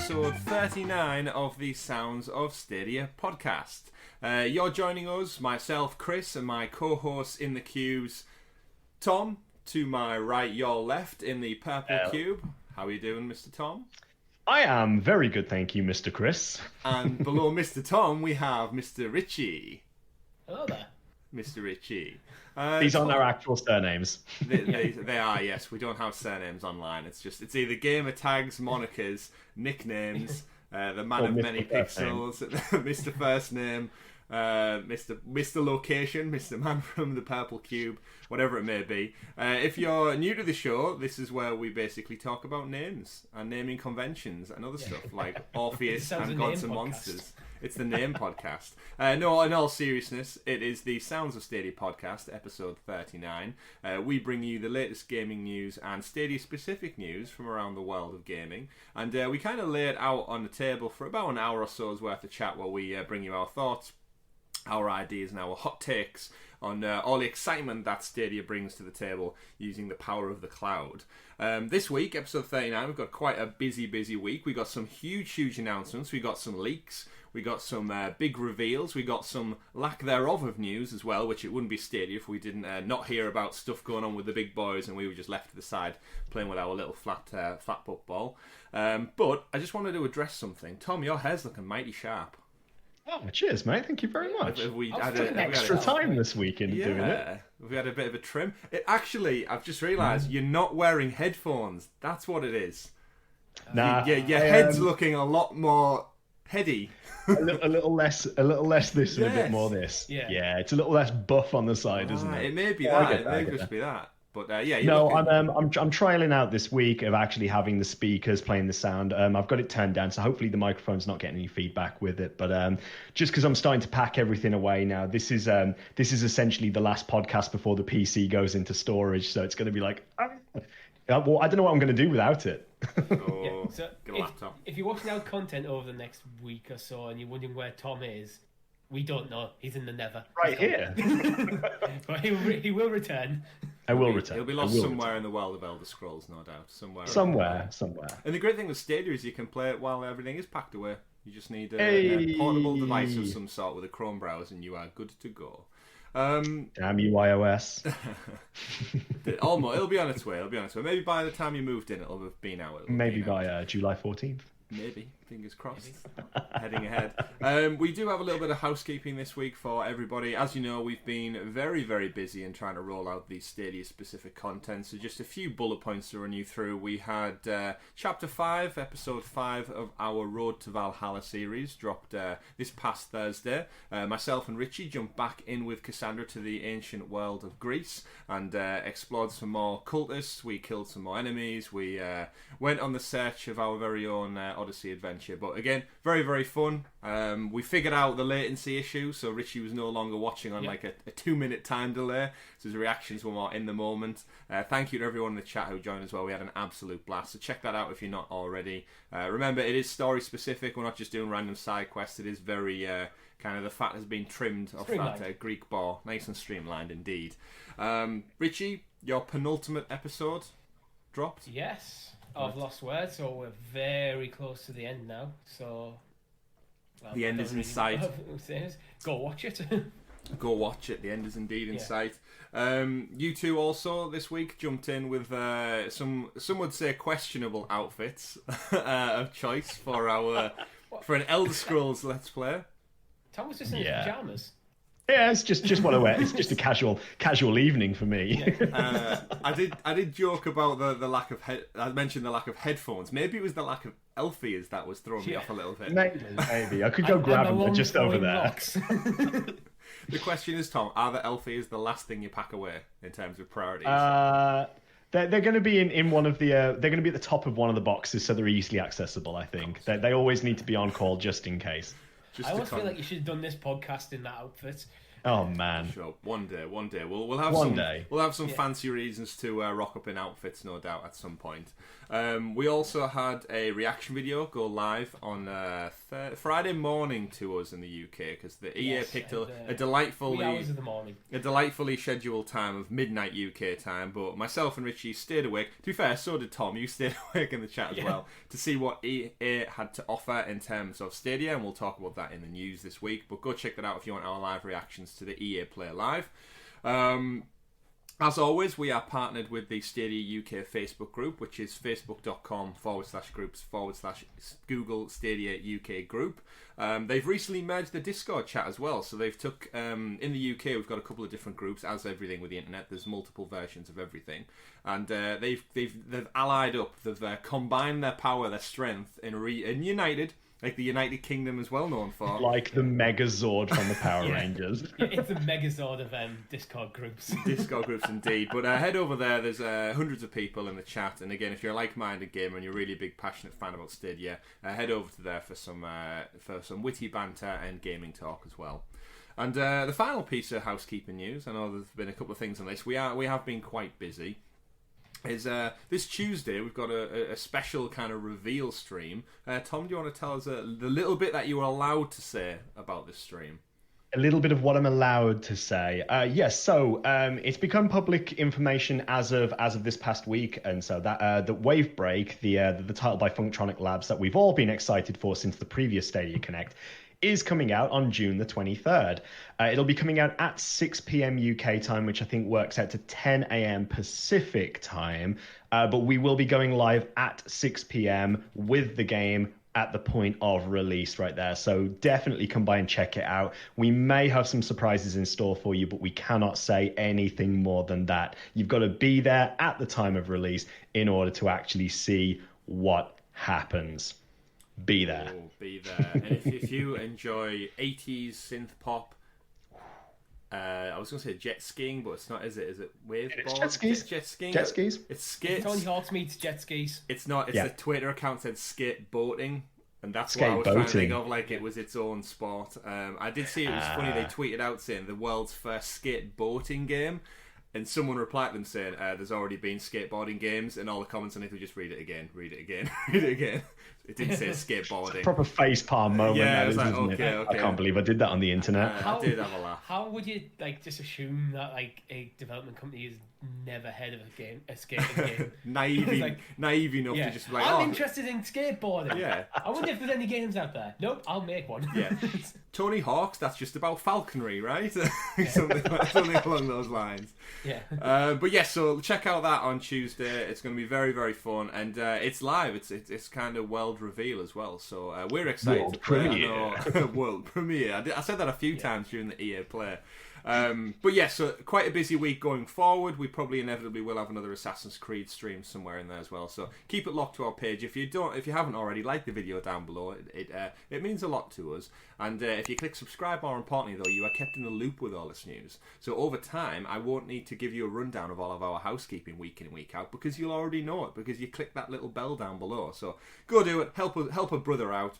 episode 39 of the Sounds of Stadia podcast. You're joining us, myself, Chris, and my co-hosts in the cubes, Tom, to my right, your left, in the purple cube. How are you doing, Mr. Tom? I am very good, thank you, Mr. Chris. And below Mr. Tom, we have Mr. Richie. Hello there. Mr. Richie. These aren't our actual surnames. They are, yes. We don't have surnames online. It's either gamer tags, monikers, nicknames, the man of many pixels, Mr. First Name, Mr. Location, Mr. Man from the Purple Cube, whatever it may be. If you're new to the show, this is where we basically talk about names and naming conventions and other stuff like Orpheus and Gods and Monsters. It's the name podcast. No, in all seriousness, it is the Sounds of Stadia podcast, episode 39. We bring you the latest gaming news and Stadia-specific news from around the world of gaming. And we kind of lay it out on the table for about an hour or so's worth of chat while we bring you our thoughts, our ideas and our hot takes on all the excitement that Stadia brings to the table using the power of the cloud. This week, episode 39, we've got quite a busy week. We got some huge announcements. We got some leaks. We got some big reveals. We got some lack thereof of news as well, which it wouldn't be Stadia if we didn't not hear about stuff going on with the big boys and we were just left to the side playing with our little flat football. But I just wanted to address something. Tom, your hair's looking mighty sharp. Oh, cheers, mate. Thank you very much. We had extra time this weekend doing it. We had a bit of a trim. Actually, I've just realised you're not wearing headphones. That's what it is. Nah, your head's looking a lot more heady. a little less this and a bit more this. Yeah, it's a little less buff on the side, isn't it? It may be that. It may just be that. But no, I'm trialing out this week of actually having the speakers playing the sound. I've got it turned down, so hopefully the microphone's not getting any feedback with it. But just because I'm starting to pack everything away now, this is essentially the last podcast before the PC goes into storage. So it's going to be like, well, I don't know what I'm going to do without it. So if you're watching our content over the next week or so and you're wondering where Tom is, we don't know. He's in the nether. Right here. But he will return. I will return. He'll be lost somewhere in the world of Elder Scrolls, no doubt. Somewhere. And the great thing with Stadia is you can play it while everything is packed away. You just need a portable device of some sort with a Chrome browser and you are good to go. Damn you, iOS. Almost. It'll be on its way. Maybe by the time you moved in, it'll have been out. Maybe by July 14th. Maybe. Fingers crossed. Heading ahead. We do have a little bit of housekeeping this week for everybody. As you know, we've been very busy in trying to roll out the Stadia-specific content. So just a few bullet points to run you through. We had Chapter 5, Episode 5 of our Road to Valhalla series dropped this past Thursday. Myself and Richie jumped back in with Cassandra to the ancient world of Greece and explored some more cultists. We killed some more enemies. We went on the search of our very own Odyssey adventure. But again, very fun. We figured out the latency issue, so Richie was no longer watching on like a 2-minute time delay, so his reactions were more in the moment. Thank you to everyone in the chat who joined as well. We had an absolute blast, so check that out if you're not already. Remember, it is story specific. We're not just doing random side quests. It is very kind of the fat has been trimmed off that Greek bar. Nice and streamlined indeed. Richie, your penultimate episode dropped? Yes. Of Lost Words, so we're very close to the end now. So the end is in sight. Go watch it. Go watch it. The end is indeed in sight. You two also this week jumped in with some would say questionable outfits of choice for an Elder Scrolls Let's Play. Tom was just in his pajamas. Yeah, it's just what I wear. It's just a casual evening for me. I did joke about the lack of I mentioned the lack of headphones. Maybe it was the lack of Elfias that was throwing me off a little bit. Maybe. I could go grab them. They're just over there. The question is, Tom, are the Elfias the last thing you pack away in terms of priorities? They're going to be in one of the. They're going to be at the top of one of the boxes, so they're easily accessible. I think they always need to be on call just in case. I always feel like you should have done this podcast in that outfit. Oh man! Sure. One day. We'll have some fancy reasons to rock up in outfits, no doubt, at some point. We also had a reaction video go live on Friday morning to us in the UK because the EA picked a delightfully scheduled time of midnight UK time. But myself and Richie stayed awake. To be fair, so did Tom. You stayed awake in the chat as well to see what EA had to offer in terms of Stadia, and we'll talk about that in the news this week. But go check that out if you want our live reactions to the EA Play Live. As always, we are partnered with the Stadia UK Facebook group, which is facebook.com/groups/Google Stadia UK group. They've recently merged the Discord chat as well, so they've took in the UK we've got a couple of different groups. As everything with the internet, there's multiple versions of everything, and they've allied up. They've combined their power, their strength, and united. Like the United Kingdom is well known for. Like the Megazord from the Power Rangers. It's the Megazord of Discord groups. Discord groups indeed. But head over there. There's hundreds of people in the chat. And again, if you're a like-minded gamer and you're really a big, passionate fan about Stadia, head over to there for some witty banter and gaming talk as well. And the final piece of housekeeping news, I know there's been a couple of things on this. We have been quite busy. Is this Tuesday we've got a special kind of reveal stream. Tom, do you want to tell us the little bit that you were allowed to say about this stream? A little bit of what I'm allowed to say. Yes, so it's become public information as of this past week, and so that the Wave Break, the title by Funktronic Labs that we've all been excited for since the previous Stadia Connect, is coming out on June the 23rd. It'll be coming out at 6 p.m. UK time, which I think works out to 10 a.m. Pacific time. But we will be going live at 6 p.m. with the game at the point of release right there. So definitely come by and check it out. We may have some surprises in store for you, but we cannot say anything more than that. You've got to be there at the time of release in order to actually see what happens. Be there. Oh, be there. And if you enjoy 80s synth pop, I was going to say jet skiing, but it's not, is it? Is it wave? It's jet skis. Jet skiing. Jet skis. It's skate. Tony Hawk's meets jet skis. It's not. It's the Twitter account said skateboating, and that's what I was trying to think of. Like it was its own sport. I did see it was funny. They tweeted out saying the world's first skateboating game. And someone replied to them saying, there's already been skateboarding games, and all the comments on it were just read it again. It didn't say skateboarding. It's a proper facepalm moment. Yeah, that is, like, isn't okay. I can't believe I did that on the internet. I did have a laugh. How would you just assume that a development company is never heard of a skating game? naive enough to just be like, I'm interested in skateboarding. Yeah. I wonder if there's any games out there. Nope, I'll make one. Yeah. Tony Hawk's, that's just about falconry, right? something along those lines. Yeah. But yeah, so check out that on Tuesday. It's going to be very, very fun, and it's live. It's kind of world reveal as well. So we're excited. World premiere. World premiere. I said that a few times during the EA Play. But yeah, so quite a busy week going forward. We probably inevitably will have another Assassin's Creed stream somewhere in there as well. So keep it locked to our page. If you haven't already, like the video down below. It means a lot to us. And if you click subscribe, more importantly though, you are kept in the loop with all this news. So over time, I won't need to give you a rundown of all of our housekeeping week in and week out because you'll already know it because you click that little bell down below. So go do it. Help a brother out.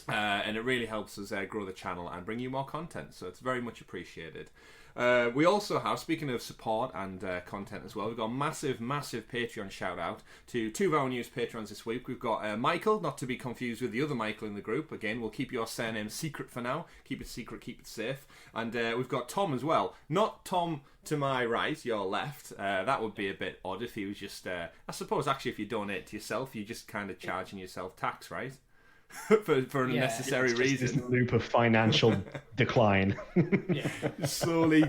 And it really helps us grow the channel and bring you more content, so it's very much appreciated. We also have, speaking of support and content as well, we've got a massive Patreon shout out to two of our newest patrons this week. We've got Michael, not to be confused with the other Michael in the group. Again, we'll keep your surname secret for now. Keep it secret, keep it safe. And we've got Tom as well. Not Tom to my right, your left. That would be a bit odd if he was just... I suppose, actually, if you donate to yourself, you're just kind of charging yourself tax, right? for an unnecessary reason. This loop of financial decline. Slowly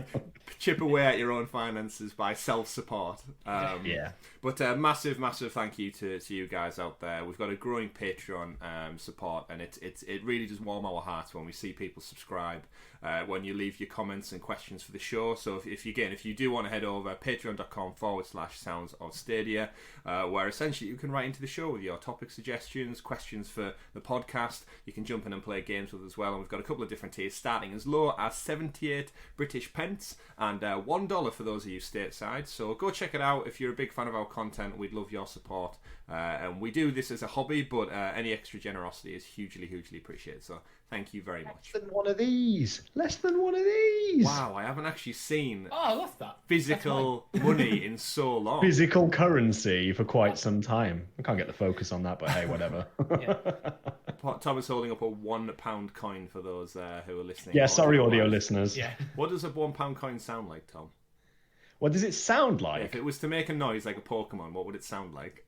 chip away at your own finances by self-support. But massive thank you to you guys out there. We've got a growing Patreon support, and it really does warm our hearts when we see people subscribe, when you leave your comments and questions for the show. So if you do want to head over, patreon.com/Sounds of Stadia, where essentially you can write into the show with your topic suggestions, questions for the podcast. You can jump in and play games with us as well, and we've got a couple of different tiers starting as low as 78 British pence and $1 for those of you stateside. So go check it out. If you're a big fan of our content, we'd love your support. And we do this as a hobby, but any extra generosity is hugely, hugely appreciated. So thank you very much. Less than one of these. Less than one of these. Wow, I haven't actually seen I love that. Physical money in so long. Physical currency for quite some time. I can't get the focus on that, but hey, whatever. Tom is holding up a £1 coin for those who are listening. Yeah, sorry, audio listeners. Yeah. What does a £1 coin sound like, Tom? What does it sound like? Yeah, if it was to make a noise like a Pokemon, what would it sound like?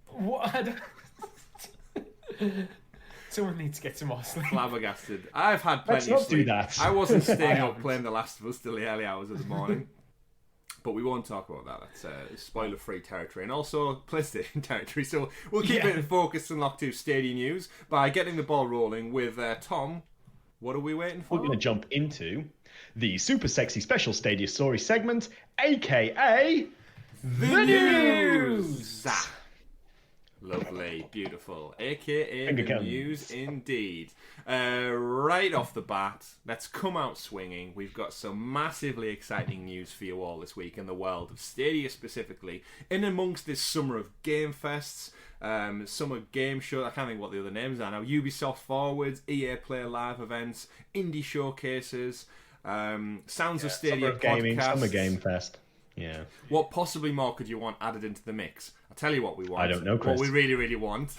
What? Someone needs to get some more sleep. Flabbergasted. I've had plenty Let's of not do sleep. that. I wasn't staying up playing The Last of Us till the early hours of the morning. But we won't talk about that. That's spoiler-free territory. And also PlayStation territory. So we'll keep it focused and locked to Stadia news by getting the ball rolling with Tom. What are we waiting for? We're going to jump into the super sexy special Stadia story segment, a.k.a. The News! Lovely, beautiful. A.k.a. The News indeed. Right off the bat, let's come out swinging. We've got some massively exciting news for you all this week in the world of Stadia specifically. In amongst this summer of Game Fests, summer game show, I can't think what the other names are now, Ubisoft Forwards, EA Play Live events, indie showcases, Sounds of Stadia Summer gaming, podcasts. Summer Game Fest. Yeah. What possibly more could you want added into the mix? I'll tell you what we want. I don't know, Chris. What we really, really want.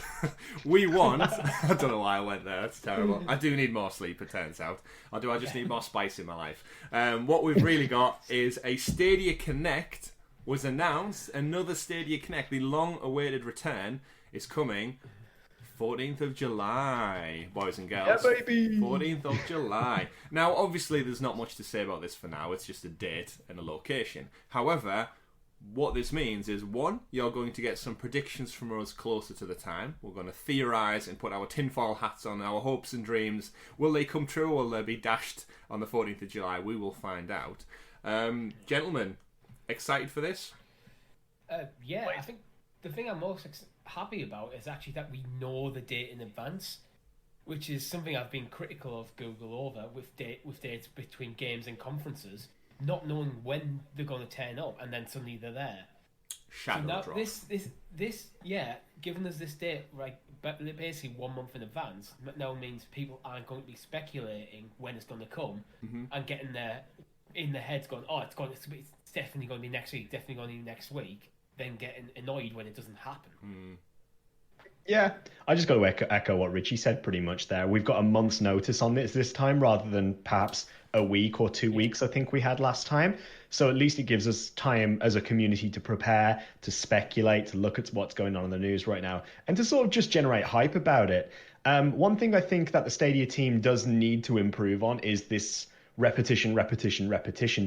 We want... I don't know why I went there. That's terrible. I do need more sleep, it turns out. Or do I just need more spice in my life? What we've really got is a Stadia Connect was announced. Another Stadia Connect, the long-awaited return, is coming 14th of July, boys and girls. Yeah, baby! 14th of July. Now, obviously, there's not much to say about this for now. It's just a date and a location. However, what this means is, one, you're going to get some predictions from us closer to the time. We're going to theorise and put our tinfoil hats on, our hopes and dreams. Will they come true or will they be dashed on the 14th of July? We will find out. Gentlemen, excited for this? Yeah, I think the thing I'm most happy about is actually that we know the date in advance, which is something I've been critical of Google over with dates between games and conferences, not knowing when they're going to turn up and then suddenly they're there. Shadow so now drop. This giving us this date right, basically 1 month in advance, now means people aren't going to be speculating when it's going to come and getting there in their heads going, oh, it's definitely going to be next week, definitely going to be next week, then getting annoyed when it doesn't happen. Yeah, I just got to echo what Richie said pretty much there. We've got a month's notice on this time rather than perhaps a week or 2 weeks I think we had last time. So at least it gives us time as a community to prepare, to speculate, to look at what's going on in the news right now, and to sort of just generate hype about it. One thing I think that the Stadia team does need to improve on is this repetition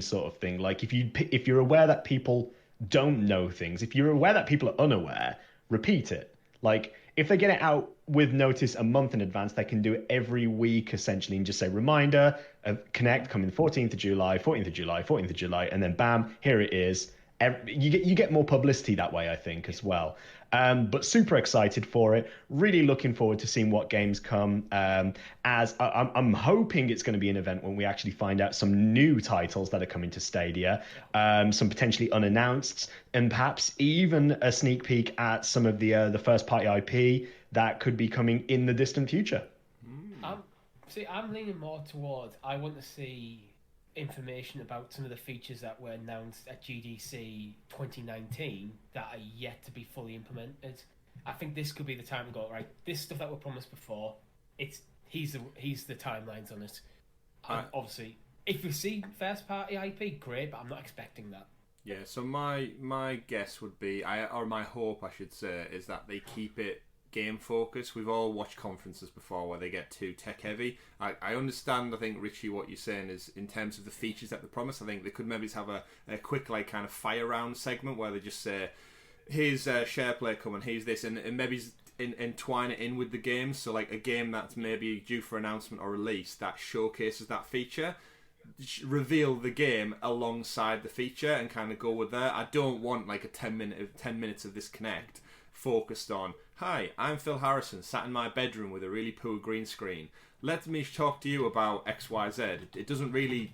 sort of thing. Like if you're aware that people don't know things, if you're aware that people are unaware, repeat it. Like if they get it out with notice a month in advance, they can do it every week essentially and just say reminder of Connect coming 14th of July, 14th of July, 14th of July, and then bam, here it is. You get more publicity that way, I think, as well. But super excited for it. Really looking forward to seeing what games come. As I'm hoping it's going to be an event when we actually find out some new titles that are coming to Stadia, some potentially unannounced, and perhaps even a sneak peek at some of the first party IP that could be coming in the distant future. I'm leaning more towards I want to see information about some of the features that were announced at GDC 2019 that are yet to be fully implemented. I think this could be the time to go, right, this stuff that were promised before, he's the timelines on it. Obviously, if we see first party IP, great, but I'm not expecting that. Yeah, so my guess would be, or my hope I should say, is that they keep it game focused. We've all watched conferences before where they get too tech heavy. I understand, I think, Richie, what you're saying is in terms of the features that they promise. I think they could maybe have a quick like kind of fire round segment where they just say, here's SharePlay coming, here's this, and maybe entwine it in with the game. So like a game that's maybe due for announcement or release that showcases that feature, reveal the game alongside the feature and kind of go with that. I don't want like a 10 minutes of this Connect focused on Hi, I'm Phil Harrison, sat in my bedroom with a really poor green screen. Let me talk to you about XYZ. It doesn't really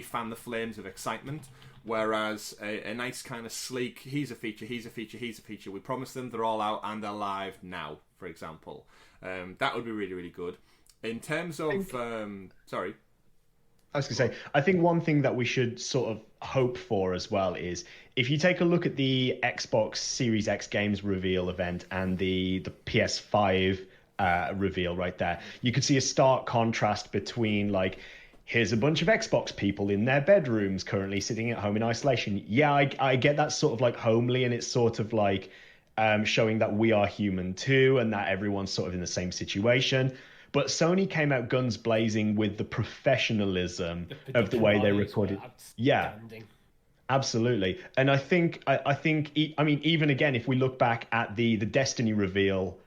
fan the flames of excitement. Whereas a nice kind of sleek, he's a feature. We promise them they're all out and they're live now, for example. That would be really, really good. In terms of, sorry. I was going to say, I think one thing that we should sort of hope for as well is if you take a look at the Xbox Series X games reveal event and the PS5 reveal right there, you could see a stark contrast between like, here's a bunch of Xbox people in their bedrooms currently sitting at home in isolation. Yeah, I get that sort of like homely, and it's sort of like showing that we are human too and that everyone's sort of in the same situation. But Sony came out guns blazing with the professionalism of the way they recorded. Yeah, absolutely. And I mean, even again, if we look back at the Destiny reveal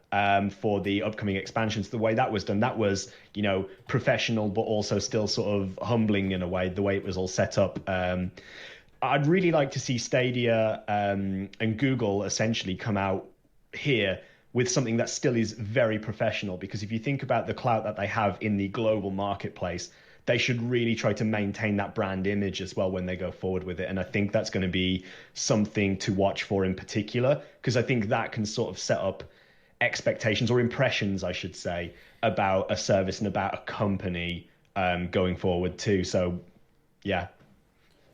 for the upcoming expansions, the way that was done, that was, you know, professional, but also still sort of humbling in a way, the way it was all set up. I'd really like to see Stadia and Google essentially come out here with something that still is very professional, because if you think about the clout that they have in the global marketplace, they should really try to maintain that brand image as well when they go forward with it. And I think that's going to be something to watch for in particular, because I think that can sort of set up expectations, or impressions, I should say, about a service and about a company going forward too. So, yeah.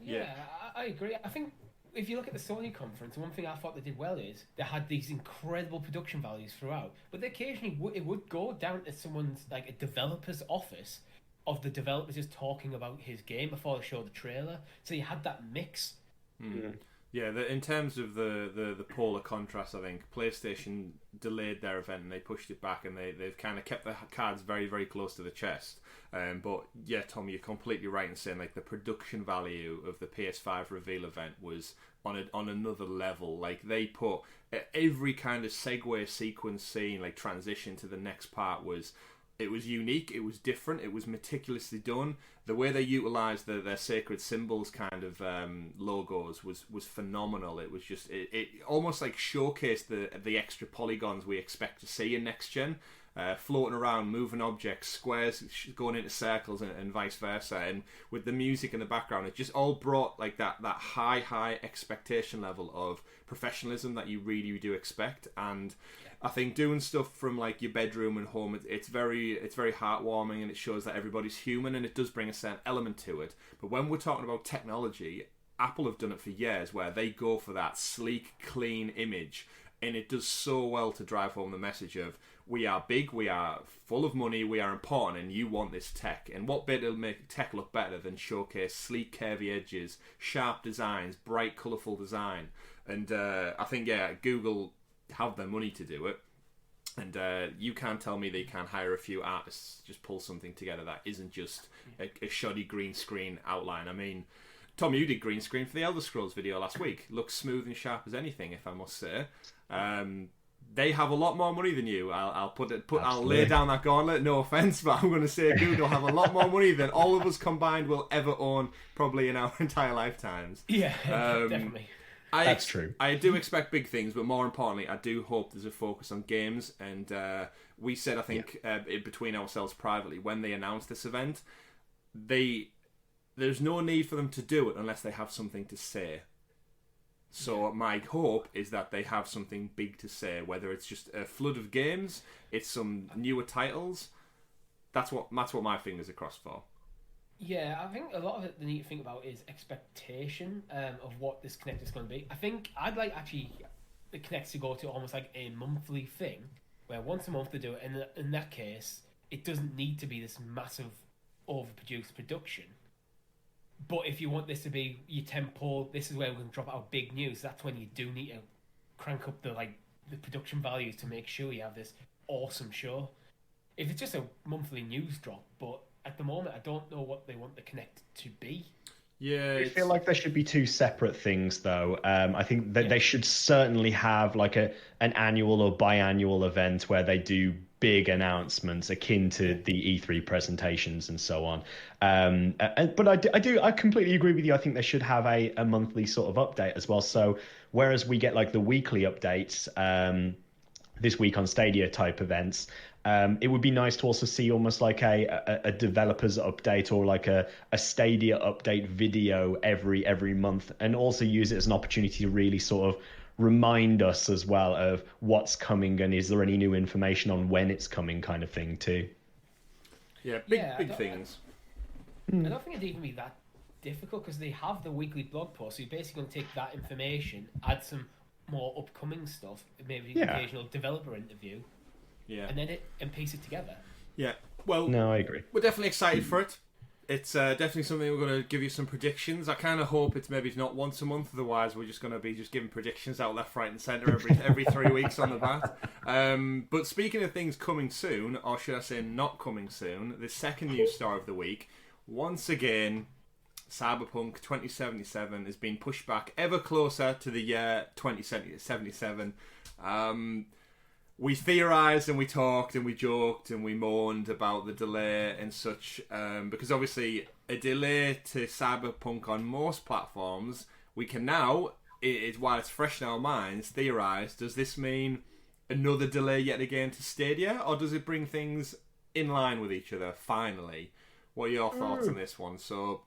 Yeah, I agree. I think if you look at the Sony conference, one thing I thought they did well is they had these incredible production values throughout, but occasionally it would go down to someone's, like a developer's office, of the developer just talking about his game before they show the trailer. So you had that mix. Mm. Yeah, in terms of the polar contrast, I think PlayStation delayed their event and they pushed it back, and they've kind of kept their cards very, very close to the chest. But yeah, Tom, you're completely right in saying like the production value of the PS5 reveal event was on another level. Like they put every kind of segue sequence scene, like transition to the next part was unique, it was different, it was meticulously done. The way they utilised their sacred symbols kind of logos was phenomenal. It was just it almost like showcased the extra polygons we expect to see in next gen. Floating around, moving objects, squares going into circles, and vice versa. And with the music in the background, it just all brought like that high expectation level of professionalism that you really do expect. And I think doing stuff from like your bedroom and home, it's very heartwarming, and it shows that everybody's human, and it does bring a certain element to it. But when we're talking about technology, Apple have done it for years, where they go for that sleek, clean image, and it does so well to drive home the message of, we are big, we are full of money, we are important, and you want this tech. And what bit will make tech look better than showcase sleek, curvy edges, sharp designs, bright, colourful design? And I think, yeah, Google have their money to do it. And you can't tell me they can't hire a few artists, just pull something together that isn't just a shoddy green screen outline. I mean, Tom, you did green screen for the Elder Scrolls video last week. Looks smooth and sharp as anything, if I must say. They have a lot more money than you. I'll lay down that gauntlet. No offense, but I'm going to say Google have a lot more money than all of us combined will ever own, probably in our entire lifetimes. Yeah, definitely. That's true. I do expect big things, but more importantly, I do hope there's a focus on games. And we said, I think, between ourselves privately, when they announced this event, there's no need for them to do it unless they have something to say. So my hope is that they have something big to say, whether it's just a flood of games, it's some newer titles. That's what my fingers are crossed for. Yeah, I think a lot of it they need to think about is expectation of what this Connect is going to be. I think I'd like actually the Connect to go to almost like a monthly thing, where once a month they do it, and in that case, it doesn't need to be this massive, overproduced production. But if you want this to be your tempo, this is where we're going to drop out big news. That's when you do need to crank up the production values to make sure you have this awesome show. If it's just a monthly news drop, but at the moment I don't know what they want the Connect to be. Yeah, I feel like there should be two separate things, though. I think that they should certainly have like an annual or biannual event where they do big announcements akin to the E3 presentations and so on. But I completely agree with you. I think they should have a monthly sort of update as well. So whereas we get like the weekly updates, this week on Stadia type events. It would be nice to also see almost like a developers update or like a Stadia update video every month, and also use it as an opportunity to really sort of remind us as well of what's coming and is there any new information on when it's coming, kind of thing too. Yeah, big things. I don't think it'd even be that difficult because they have the weekly blog post. So you're basically going to take that information, add some more upcoming stuff, maybe an occasional developer interview, and then and piece it together. Yeah, well, no, I agree. We're definitely excited for it. It's definitely something we're going to give you some predictions. I kind of hope it's maybe not once a month, otherwise we're just going to be just giving predictions out left, right and centre every 3 weeks on the bat. But speaking of things coming soon, or should I say not coming soon, the second news story of the week, once again, Cyberpunk 2077 has been pushed back ever closer to the year 2077. We theorised and we talked and we joked and we moaned about the delay and such, because obviously a delay to Cyberpunk on most platforms, we can now, while it's fresh in our minds, theorise, does this mean another delay yet again to Stadia, or does it bring things in line with each other, finally? What are your thoughts on this one? So,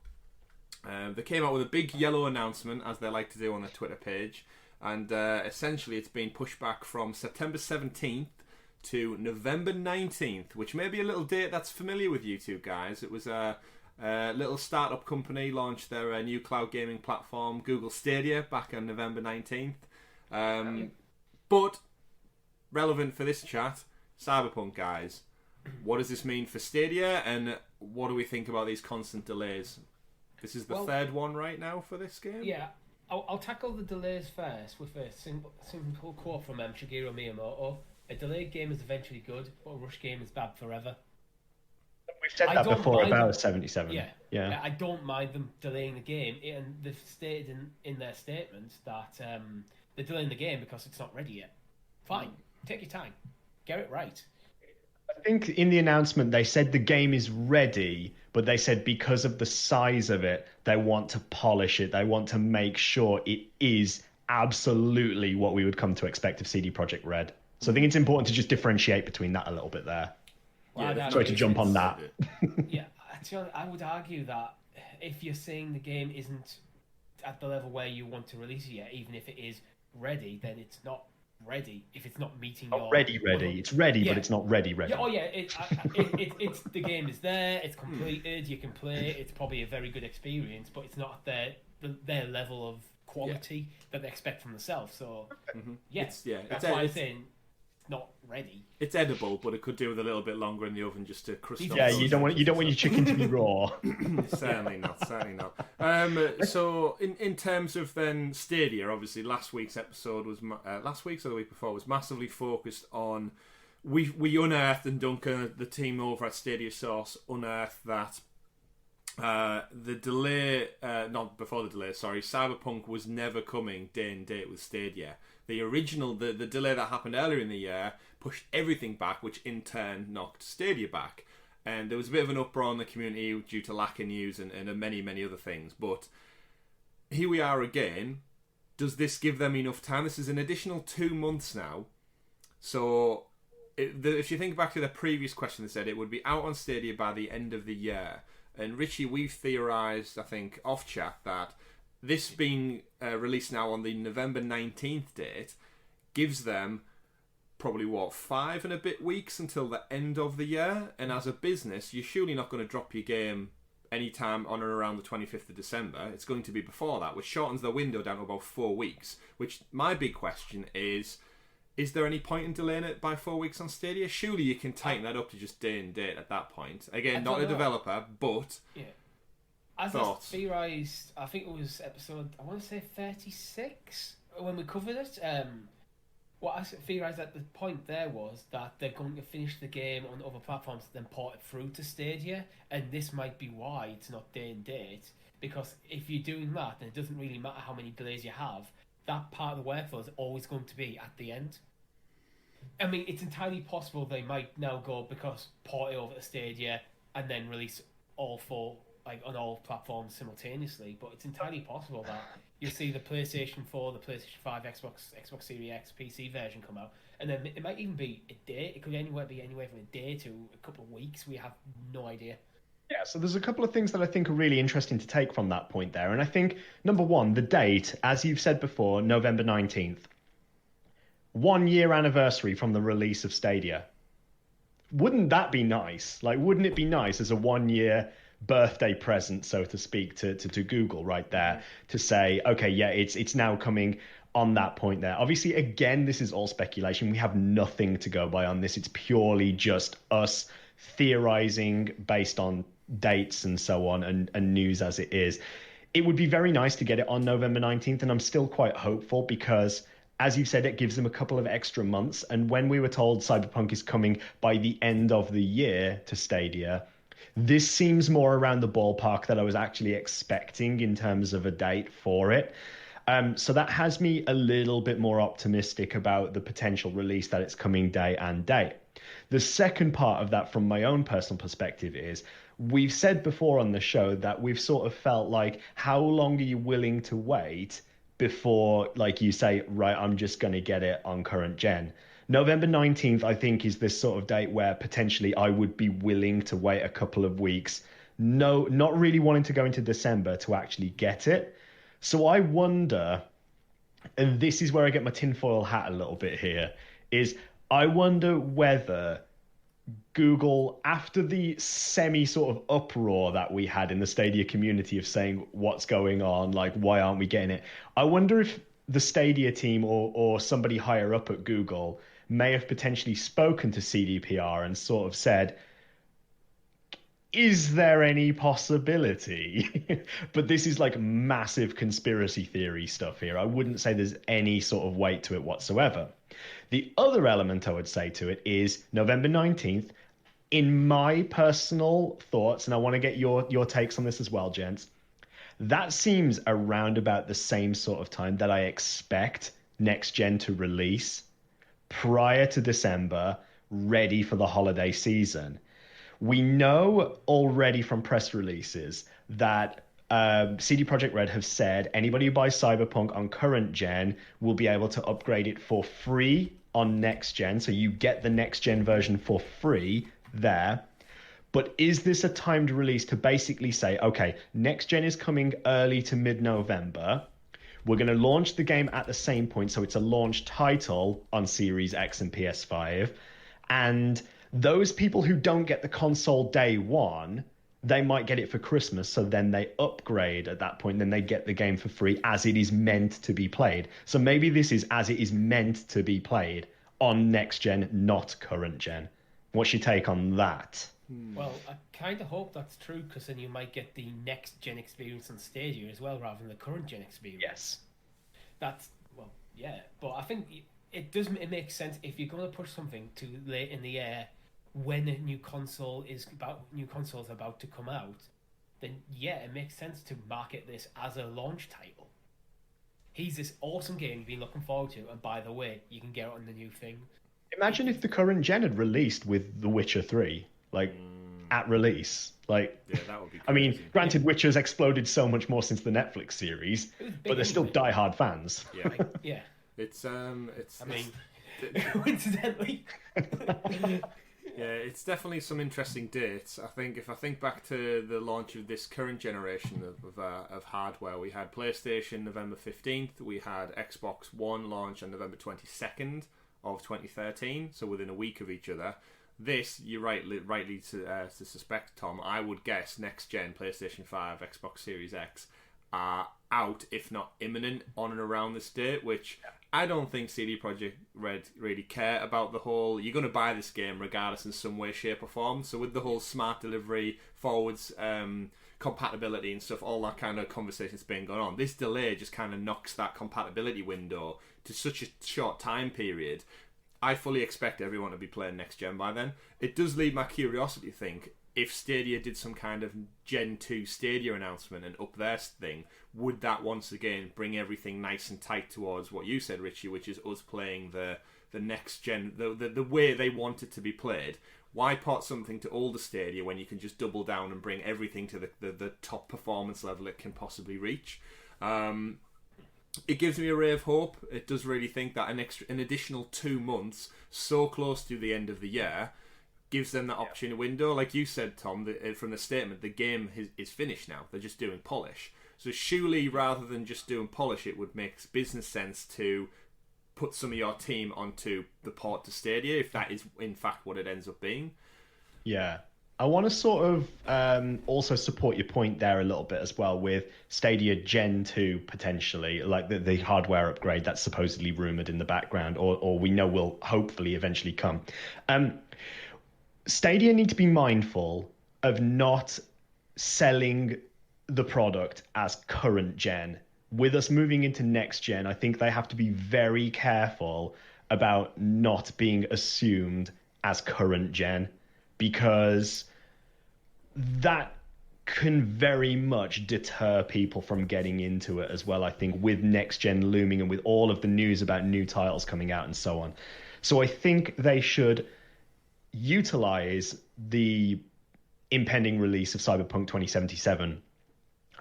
they came out with a big yellow announcement, as they like to do on their Twitter page, and essentially it's been pushed back from September 17th to November 19th, which may be a little date that's familiar with you two guys. It was a little startup company launched their new cloud gaming platform, Google Stadia, back on November 19th. But relevant for this chat, Cyberpunk guys, what does this mean for Stadia, and what do we think about these constant delays? This is the third one right now for this game? Yeah, I'll tackle the delays first with a simple quote from Shigeru Miyamoto. A delayed game is eventually good, but a rushed game is bad forever. We've said that before about 77. Yeah. I don't mind them delaying the game, and they've stated in their statements that they're delaying the game because it's not ready yet. Fine, take your time, get it right. I think in the announcement they said the game is ready, but they said because of the size of it, they want to polish it. They want to make sure it is absolutely what we would come to expect of CD Projekt Red. So I think it's important to just differentiate between that a little bit there. Sorry to jump on that. Yeah, I would argue that if you're saying the game isn't at the level where you want to release it yet, even if it is ready, then it's not ready. If it's not meeting your ready, it's ready, but it's not ready. Yeah, it's the game is there, it's completed, you can play it. It's probably a very good experience, but it's not at their level of quality that they expect from themselves. So that's why I'm saying not ready. It's edible, but it could do with a little bit longer in the oven just to crust. Yeah, you don't want your chicken to be raw. Certainly not. So in terms of then Stadia, obviously last week's episode was last week's or the week before was massively focused on. We unearthed, and Duncan, the team over at Stadia Source, unearthed that the delay, not before the delay, sorry, Cyberpunk was never coming day and date with Stadia. The original, the delay that happened earlier in the year pushed everything back, which in turn knocked Stadia back. And there was a bit of an uproar in the community due to lack of news and many, many other things. But here we are again. Does this give them enough time? This is an additional 2 months now. So if you think back to the previous question, they said it would be out on Stadia by the end of the year. And Richie, we've theorised, I think, off chat, that this being released now on the November 19th date gives them probably, 5 and a bit weeks until the end of the year. And as a business, you're surely not going to drop your game anytime on or around the 25th of December. It's going to be before that, which shortens the window down to about 4 weeks. Which, my big question is there any point in delaying it by 4 weeks on Stadia? Surely you can tighten that up to just day and date at that point. Again, not a developer, but... Yeah. As I theorised, I think it was episode, I want to say 36, when we covered it. What I theorised at the point there was that they're going to finish the game on other platforms and then port it through to Stadia, and this might be why it's not day and date, because if you're doing that, then it doesn't really matter how many delays you have, that part of the workflow is always going to be at the end. I mean, it's entirely possible they might now go, because port it over to Stadia and then release all 4 like on all platforms simultaneously, but it's entirely possible that you'll see the PlayStation 4, the PlayStation 5, Xbox Series X, PC version come out, and then it might even be a day. It could be anywhere from a day to a couple of weeks. We have no idea. Yeah, so there's a couple of things that I think are really interesting to take from that point there. And I think, number one, the date, as you've said before, November 19th. 1 year anniversary from the release of Stadia. Wouldn't that be nice? Like, wouldn't it be nice as a 1 year birthday present, so to speak, to Google right there, to say, okay, yeah, it's now coming on that point there. Obviously, again, this is all speculation. We have nothing to go by on this. It's purely just us theorizing based on dates and so on, and news as it is. It would be very nice to get it on November 19th, and I'm still quite hopeful because, as you said, it gives them a couple of extra months. And when we were told Cyberpunk is coming by the end of the year to Stadia, this seems more around the ballpark that I was actually expecting in terms of a date for it. So that has me a little bit more optimistic about the potential release that it's coming day and date. The second part of that from my own personal perspective is, we've said before on the show that we've sort of felt like, how long are you willing to wait before, like you say, right, I'm just going to get it on current gen? November 19th, I think, is this sort of date where potentially I would be willing to wait a couple of weeks. No, not really wanting to go into December to actually get it. So I wonder, and this is where I get my tinfoil hat a little bit here, is I wonder whether Google, after the semi sort of uproar that we had in the Stadia community of saying what's going on, like why aren't we getting it? I wonder if the Stadia team or somebody higher up at Google may have potentially spoken to CDPR and sort of said, is there any possibility? But this is like massive conspiracy theory stuff here. I wouldn't say there's any sort of weight to it whatsoever. The other element I would say to it is November 19th. In my personal thoughts, and I want to get your takes on this as well, gents, that seems around about the same sort of time that I expect next gen to release, prior to December, ready for the holiday season. We know already from press releases that CD Projekt Red have said anybody who buys Cyberpunk on current gen will be able to upgrade it for free on next gen. So you get the next gen version for free there. But is this a timed release to basically say, okay, next gen is coming early to mid-November. We're going to launch the game at the same point, so it's a launch title on Series X and PS5. And those people who don't get the console day one, they might get it for Christmas, so then they upgrade at that point, then they get the game for free as it is meant to be played. So maybe this is as it is meant to be played on next gen, not current gen. What's your take on that? Well, I kind of hope that's true, because then you might get the next gen experience on Stadia as well, rather than the current gen experience. Yes. That's, well, yeah. But I think it makes sense if you're going to push something to late in the year when a new console is about to come out, then yeah, it makes sense to market this as a launch title. Here's this awesome game you've been looking forward to, and by the way, you can get it on the new thing. Imagine if the current gen had released with The Witcher 3, like, at release. Like, yeah, that would be crazy. I mean, granted, Witcher's exploded so much more since the Netflix series, but they're still diehard fans. Yeah. Yeah. It's I mean, coincidentally. Yeah, it's definitely some interesting dates. I think if I think back to the launch of this current generation of hardware, we had PlayStation November 15th, we had Xbox One launch on November 22nd of 2013, so within a week of each other. This, you're rightly to suspect, Tom, I would guess next gen PlayStation 5, Xbox Series X are out, if not imminent, on and around this date, which I don't think CD Projekt Red really care about the whole, you're going to buy this game regardless in some way, shape or form. So with the whole smart delivery, forwards, compatibility and stuff, all that kind of conversation's been going on, this delay just kind of knocks that compatibility window to such a short time period. I fully expect everyone to be playing next gen by then. It does leave my curiosity to think, if Stadia did some kind of Gen 2 Stadia announcement and up their thing, would that once again bring everything nice and tight towards what you said, Richie, which is us playing the the next gen, the way they want it to be played. Why port something to older Stadia when you can just double down and bring everything to the top performance level it can possibly reach? It gives me a ray of hope. It does really think that an additional 2 months, so close to the end of the year, gives them that opportunity window. Like you said, Tom, from the statement, the game is finished now. They're just doing polish. So surely, rather than just doing polish, it would make business sense to put some of your team onto the port to Stadia, if that is in fact what it ends up being. Yeah. I want to sort of also support your point there a little bit as well with Stadia Gen 2 potentially, like the hardware upgrade that's supposedly rumored in the background, or we know will hopefully eventually come. Stadia need to be mindful of not selling the product as current gen. With us moving into next gen, I think they have to be very careful about not being assumed as current gen, because that can very much deter people from getting into it as well, I think, with next gen looming and with all of the news about new titles coming out and so on. So I think they should utilize the impending release of Cyberpunk 2077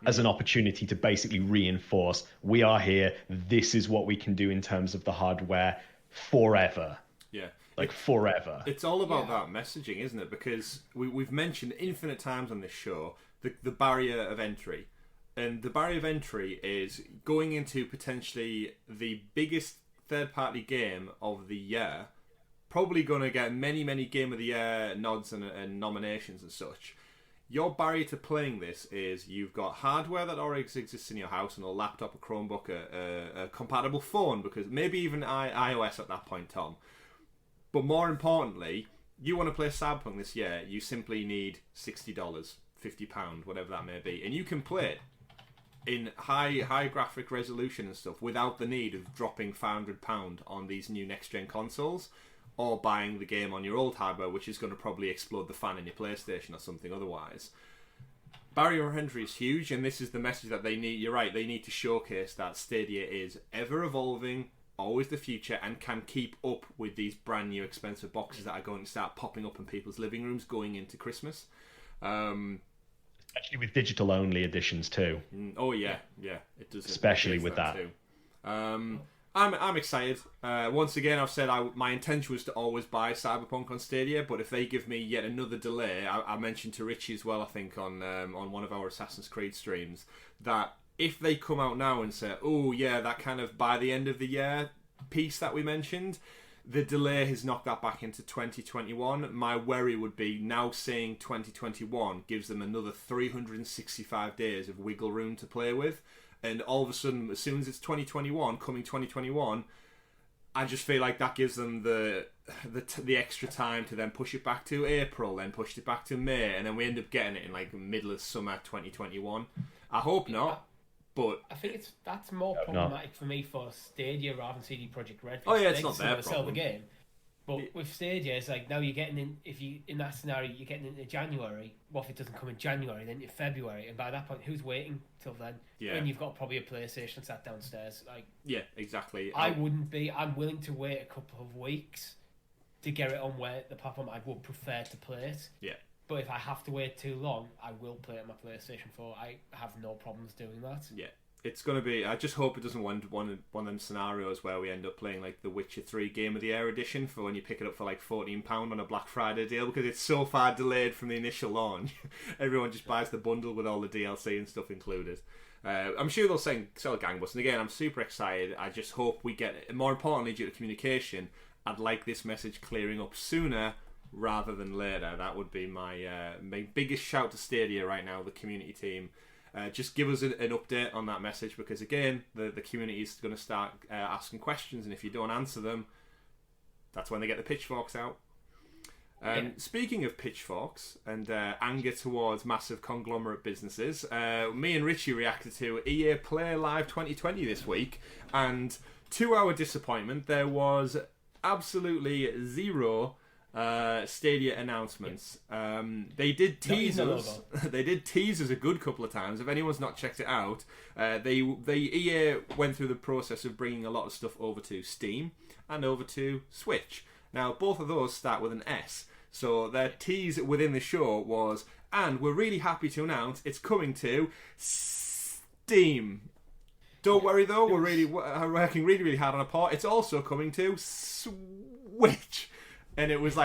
as an opportunity to basically reinforce, we are here, this is what we can do in terms of the hardware forever. Yeah. Like forever. It's all about that messaging, isn't it? Because we've mentioned infinite times on this show the barrier of entry. And the barrier of entry is going into potentially the biggest third-party game of the year, probably going to get many, many Game of the Year nods and nominations and such. Your barrier to playing this is you've got hardware that already exists in your house, and a laptop, a Chromebook, a compatible phone, because maybe even iOS at that point, Tom. But more importantly, you want to play Cyberpunk this year, you simply need $60, £50, whatever that may be, and you can play it in high graphic resolution and stuff without the need of dropping £500 on these new next-gen consoles, or buying the game on your old hardware, which is going to probably explode the fan in your PlayStation or something otherwise. Barrier of entry is huge, and this is the message that they need. You're right, they need to showcase that Stadia is ever evolving, always the future, and can keep up with these brand new expensive boxes that are going to start popping up in people's living rooms going into Christmas. Especially with digital only editions too. Oh yeah, it does. Especially with that. Too. I'm excited. Once again, I've said my intention was to always buy Cyberpunk on Stadia, but if they give me yet another delay, I mentioned to Richie as well, I think, on one of our Assassin's Creed streams, that if they come out now and say, oh yeah, that kind of by the end of the year piece that we mentioned, the delay has knocked that back into 2021. My worry would be now saying 2021 gives them another 365 days of wiggle room to play with. And all of a sudden, as soon as it's 2021, I just feel like that gives them the extra time to then push it back to April, then push it back to May, and then we end up getting it in like middle of summer 2021. I hope not, but I think that's more problematic for me for Stadia rather than CD Projekt Red. Oh yeah, it's not their problem. Sell the game. But with Stadia, it's like now you're getting in. If you in that scenario, you're getting into January. What if it doesn't come in January? Then into February, and by that point, who's waiting till then? Yeah. And you've got probably a PlayStation sat downstairs. Like, yeah, exactly. I wouldn't be. I'm willing to wait a couple of weeks to get it on where the platform I would prefer to play it. Yeah. But if I have to wait too long, I will play it on my PlayStation 4. I have no problems doing that. Yeah. It's going to be... I just hope it doesn't want one of them scenarios where we end up playing like the Witcher 3 Game of the Year edition for when you pick it up for like £14 on a Black Friday deal, because it's so far delayed from the initial launch. Everyone just buys the bundle with all the DLC and stuff included. I'm sure they'll sell gangbusters. And again, I'm super excited. I just hope we get... More importantly, due to communication, I'd like this message clearing up sooner rather than later. That would be my biggest shout to Stadia right now, the community team. Just give us an update on that message, because again, the community is going to start asking questions, and if you don't answer them, that's when they get the pitchforks out. Speaking of pitchforks and anger towards massive conglomerate businesses, me and Richie reacted to EA Play Live 2020 this week, and to our disappointment, there was absolutely zero Stadia announcements. They did teasers. They did teasers a good couple of times. If anyone's not checked it out, EA went through the process of bringing a lot of stuff over to Steam and over to Switch. Now, both of those start with an S. So their tease within the show was, and we're really happy to announce it's coming to Steam. Don't worry though, we're working really, really hard on a port. It's also coming to Switch. And it was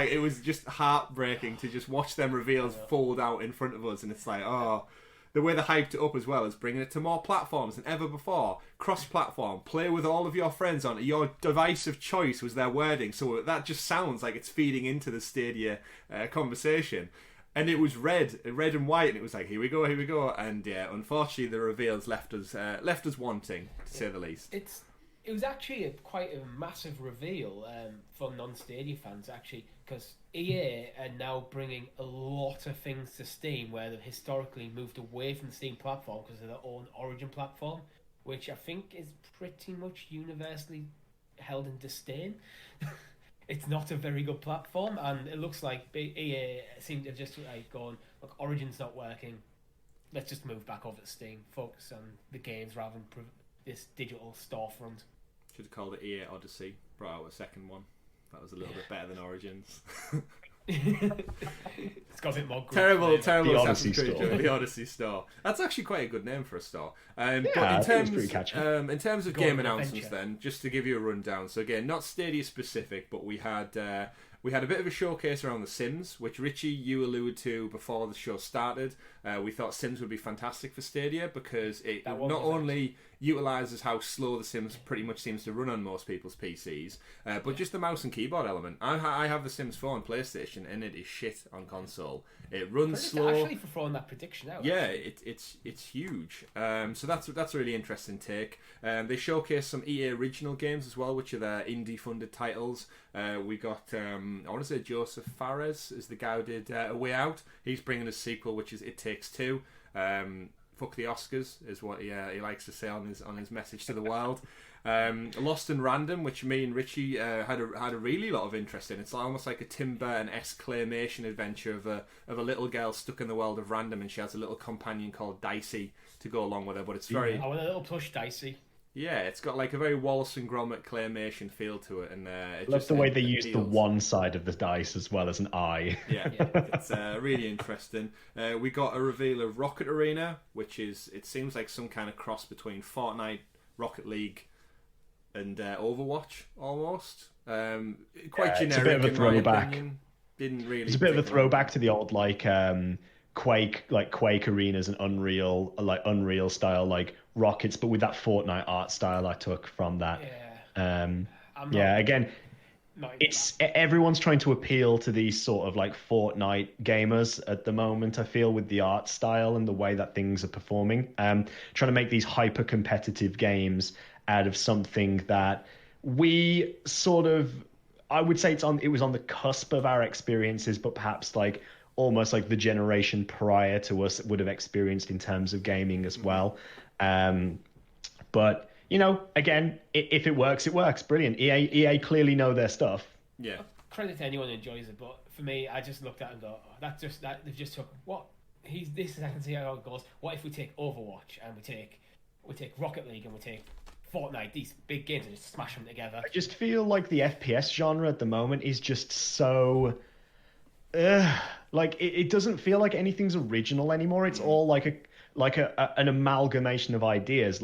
just heartbreaking to just watch them reveals fold out in front of us. And it's like, oh, the way they hyped it up as well as bringing it to more platforms than ever before. Cross-platform, play with all of your friends on your device of choice was their wording. So that just sounds like it's feeding into the Stadia conversation. And it was red and white, and it was like, here we go. And yeah, unfortunately, the reveals left us wanting, to say the least. It was actually quite a massive reveal for non-Stadia fans, actually, because EA are now bringing a lot of things to Steam where they've historically moved away from the Steam platform because of their own Origin platform, which I think is pretty much universally held in disdain. It's not a very good platform, and it looks like EA seem to have just gone, look, Origin's not working, let's just move back over to Steam, focus on the games rather than this digital storefront. Should have called it EA Odyssey. Brought out a second one. That was a little bit better than Origins. It's got a bit more terrible the Odyssey Creed store. The Odyssey store. That's actually quite a good name for a store. Yeah, but pretty catchy. In terms of game announcements, adventure. then, just to give you a rundown. So again, not Stadia specific, but we had a bit of a showcase around The Sims, which Richie, you alluded to before the show started. We thought Sims would be fantastic for Stadia because it not only utilises how slow The Sims pretty much seems to run on most people's PCs, but just the mouse and keyboard element. I have The Sims 4 on PlayStation, and it is shit on console. It runs slow. Actually, for throwing that prediction out. Yeah, it's huge. So that's a really interesting take. They showcased some EA original games as well, which are their indie funded titles. We got I want to say Joseph Fares is the guy who did A Way Out. He's bringing a sequel, which is It Takes Two. Fuck the Oscars is what he likes to say on his message to the world. Lost and Random, which me and Richie had a really lot of interest in. It's almost like a Tim Burton-esque claymation adventure of a little girl stuck in the world of random, and she has a little companion called Dicey to go along with her. But it's very I want a little plush Dicey. Yeah, it's got like a very Wallace and Gromit claymation feel to it, and I love the way they use the one side of the dice as well as an eye. Yeah, it's really interesting. We got a reveal of Rocket Arena, which it seems like some kind of cross between Fortnite, Rocket League, and Overwatch almost. Quite generic. It's a bit of a throwback. Didn't really. It's a bit of a throwback to the old Quake arenas and Unreal style rockets, but with that Fortnite art style I took from that. Again, everyone's trying to appeal to these sort of Fortnite gamers at the moment, I feel, with the art style and the way that things are performing. Trying to make these hyper competitive games out of something that we sort of, I would say it was on the cusp of our experiences, but perhaps almost like the generation prior to us would have experienced in terms of gaming as well. But again, if it works, it works. Brilliant. EA clearly know their stuff. Yeah. Credit to anyone who enjoys it, but for me, I just looked at it and go, they've just took what this is. I can see how it goes. What if we take Overwatch and we take Rocket League and we take Fortnite, these big games, and just smash them together? I just feel like the FPS genre at the moment is just so. It doesn't feel like anything's original anymore. It's all an amalgamation of ideas.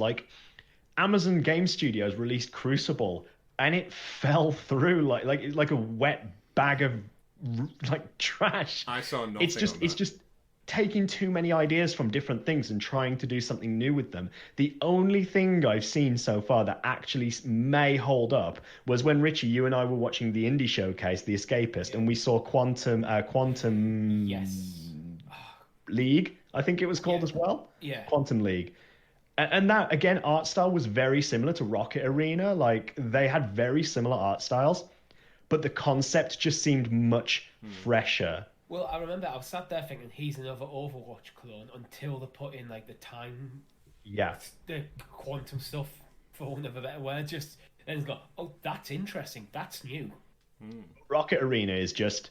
Amazon Game Studios released Crucible, and it fell through like a wet bag of trash. I saw nothing. It's just taking too many ideas from different things and trying to do something new with them. The only thing I've seen so far that actually may hold up was when Richie, you and I were watching the indie showcase, The Escapist, and we saw Quantum League, I think it was called as well. Yeah. Quantum League. And that, again, art style was very similar to Rocket Arena. They had very similar art styles, but the concept just seemed much fresher. Well, I remember I was sat there thinking he's another Overwatch clone until they put in the time, the quantum stuff, for want of a better word. And it's like, oh, that's interesting, that's new. Rocket Arena is just,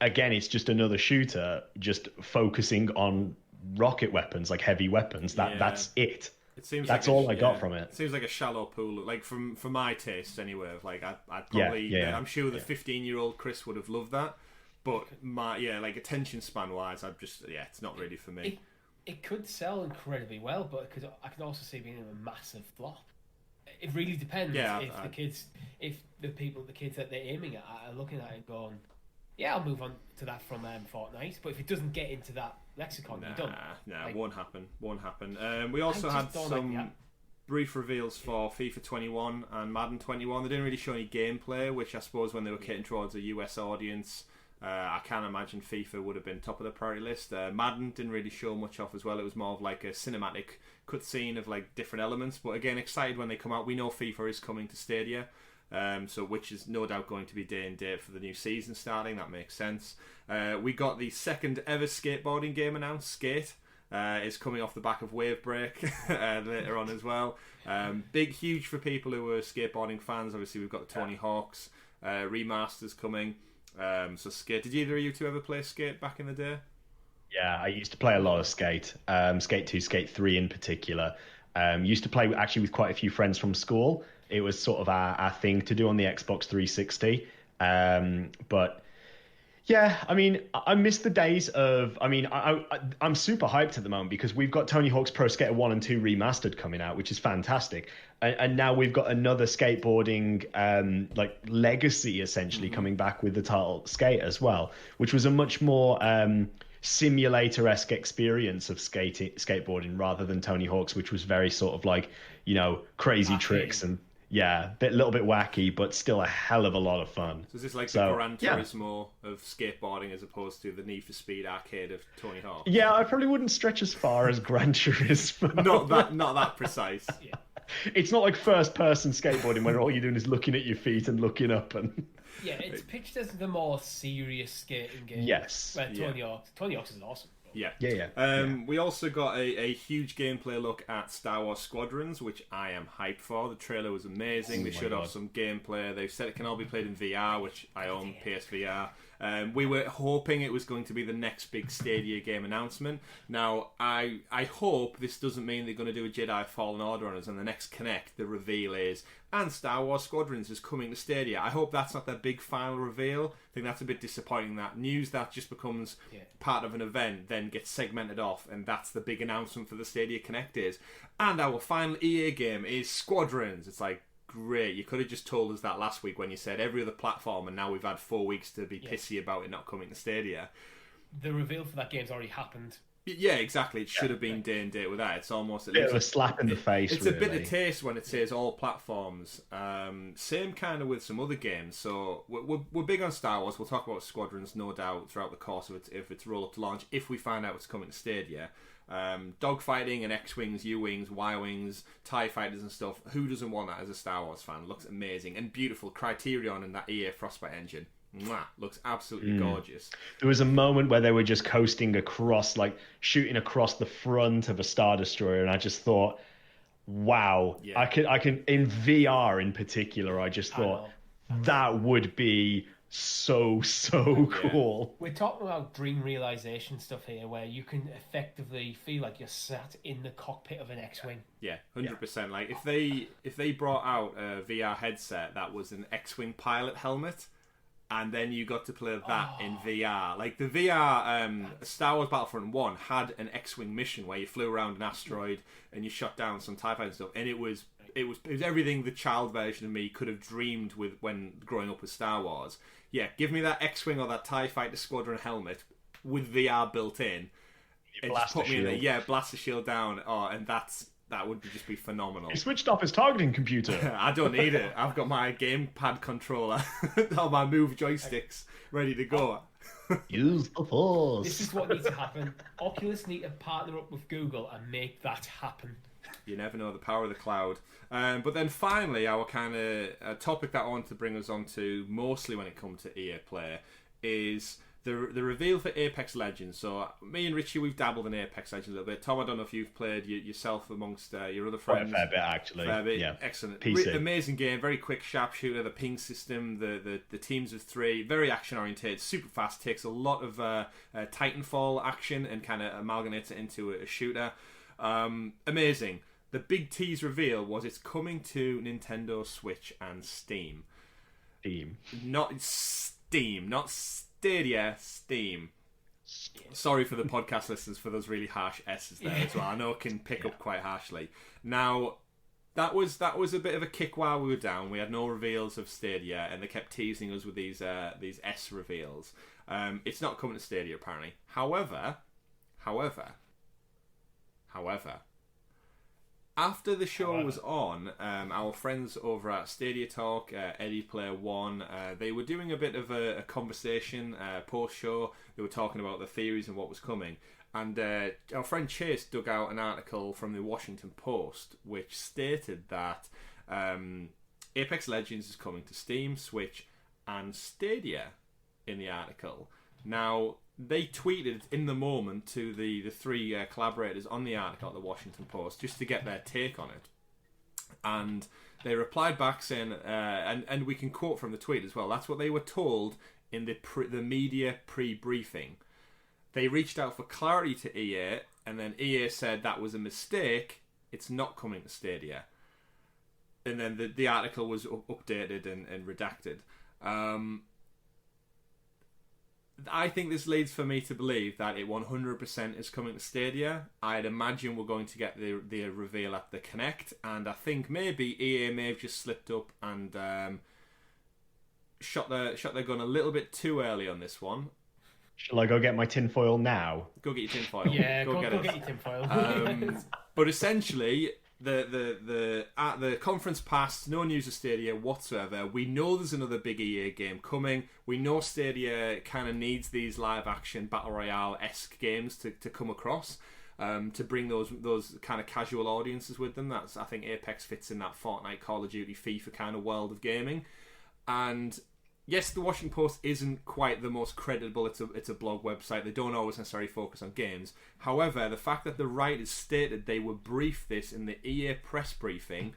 again, it's just another shooter, just focusing on rocket weapons, like heavy weapons. That's it. It seems that's like all I got from it. It seems like a shallow pool, like for my tastes anyway. Like I'd probably, I'm sure the 15-year-old Chris would have loved that, but like attention span wise, it's not really for me. It could sell incredibly well, but I can also see it being a massive flop. It really depends if the kids that they're aiming at are looking at it going, yeah, I'll move on to that from Fortnite. But if it doesn't get into that lexicon, you don't. It won't happen. We also had some brief reveals for FIFA 21 and Madden 21. They didn't really show any gameplay, which I suppose when they were catering towards a US audience, I can't imagine FIFA would have been top of the priority list. Madden didn't really show much off as well. It was more of like a cinematic cutscene of like different elements. But again, excited when they come out. We know FIFA is coming to Stadia, which is no doubt going to be day and date for the new season starting. That makes sense. We got the second ever skateboarding game announced. Skate is coming off the back of Wave Break later on as well. Huge for people who are skateboarding fans. Obviously, we've got the Tony Hawk's remasters coming. So Skate. Did either of you two ever play Skate back in the day? Yeah, I used to play a lot of Skate. Skate 2, Skate 3 in particular. Used to play actually with quite a few friends from school. It was sort of our thing to do on the Xbox 360. But yeah, I mean, I miss the days of. I mean, I'm super hyped at the moment because we've got Tony Hawk's Pro Skater 1 and 2 remastered coming out, which is fantastic. And now we've got another skateboarding like legacy essentially coming back with the title Skate as well, which was a much more simulator-esque experience of skateboarding rather than Tony Hawk's, which was very sort of like, crazy tricks and little bit wacky, but still a hell of a lot of fun. So is this like the Gran Turismo of skateboarding as opposed to the Need for Speed arcade of Tony Hawk? Yeah, I probably wouldn't stretch as far as Gran Turismo. Not that precise. Yeah. It's not like first-person skateboarding where all you're doing is looking at your feet and looking up and. Yeah, it's pitched as the more serious skating game. Yes. Where Tony Hawk's is awesome. Yeah. We also got a huge gameplay look at Star Wars Squadrons, which I am hyped for. The trailer was amazing. They showed off some gameplay. They've said it can all be played in VR, which I own PSVR. We were hoping it was going to be the next big Stadia game announcement. Now, I hope this doesn't mean they're going to do a Jedi Fallen Order on us, and the next Connect, the reveal is, and Star Wars Squadrons is coming to Stadia. I hope that's not their big final reveal. I think that's a bit disappointing. That news that just becomes part of an event then gets segmented off, and that's the big announcement for the Stadia Connect is. And our final EA game is Squadrons. It's like, great, you could have just told us that last week when you said every other platform, and now we've had 4 weeks to be pissy about it not coming to Stadia. The reveal for that game's already happened. Yeah, exactly. It should have been day and date with that. It's almost a bit of a slap in the face. It's really a bit of taste when it says all platforms. Same kind of with some other games. So we're big on Star Wars. We'll talk about Squadrons, no doubt, throughout the course of its roll up to launch. If we find out it's coming to Stadia, dogfighting and X-wings, U-wings, Y-wings, TIE fighters and stuff. Who doesn't want that as a Star Wars fan? Looks amazing and beautiful. Criterion and that EA Frostbite engine. Mwah, looks absolutely gorgeous. There was a moment where they were just coasting across, like shooting across the front of a Star Destroyer, and I just thought, wow, I can in VR in particular, I just thought that would be so cool. We're talking about dream realization stuff here, where you can effectively feel like you're sat in the cockpit of an X-wing. Yeah, 100%. Like if they brought out a VR headset that was an X-wing pilot helmet, and then you got to play that in VR. Like the VR Star Wars Battlefront 1 had an X-wing mission where you flew around an asteroid and you shot down some TIE fighters and stuff, and it was everything the child version of me could have dreamed with when growing up with Star Wars. Yeah, give me that X-wing or that TIE Fighter Squadron helmet with VR built in. And just put me in there. Yeah, blast the shield down. And that would just be phenomenal. He switched off his targeting computer. I don't need it. I've got my gamepad controller, all my Move joysticks ready to go. Use the Force. This is what needs to happen. Oculus need to partner up with Google and make that happen. You never know, the power of the cloud. But then finally, our kind of topic that I want to bring us on to, mostly when it comes to EA Play, is the reveal for Apex Legends. So me and Richie, we've dabbled in Apex Legends a little bit. Tom, I don't know if you've played yourself amongst your other friends. Quite a fair bit, actually. Fair bit. Yeah. Excellent. PC. Amazing game. Very quick sharpshooter. The ping system. The teams of 3. Very action oriented. Super fast. Takes a lot of Titanfall action and kind of amalgamates it into a shooter. Amazing. The big tease reveal was it's coming to Nintendo Switch and Steam. Not Steam. Not Stadia. Steam. Sorry for the podcast listeners for those really harsh S's there as well. I know it can pick up quite harshly. Now, that was a bit of a kick while we were down. We had no reveals of Stadia, and they kept teasing us with these S reveals. It's not coming to Stadia apparently. However, after the show was on, our friends over at Stadia Talk, Eddie Player One, they were doing a bit of a conversation post-show. They were talking about the theories and what was coming. And our friend Chase dug out an article from the Washington Post, which stated that Apex Legends is coming to Steam, Switch, and Stadia in the article. Now, they tweeted in the moment to the 3 collaborators on the article at the Washington Post just to get their take on it. And they replied back saying, and we can quote from the tweet as well, that's what they were told in the media pre-briefing. They reached out for clarity to EA, and then EA said that was a mistake, it's not coming to Stadia. And then the article was updated and redacted. I think this leads for me to believe that it 100% is coming to Stadia. I'd imagine we're going to get the reveal at the Connect, and I think maybe EA may have just slipped up and shot their gun a little bit too early on this one. Shall I go get my tinfoil now? Go get your tinfoil. Yeah, go get your tinfoil. But essentially, the conference passed, no news of Stadia whatsoever. We know there's another big EA game coming. We know Stadia kind of needs these live action battle royale-esque games to come across, to bring those kind of casual audiences with them. I think Apex fits in that Fortnite, Call of Duty, FIFA kind of world of gaming. And yes, the Washington Post isn't quite the most credible. It's a blog website. They don't always necessarily focus on games. However, the fact that the writers stated they would brief this in the EA press briefing,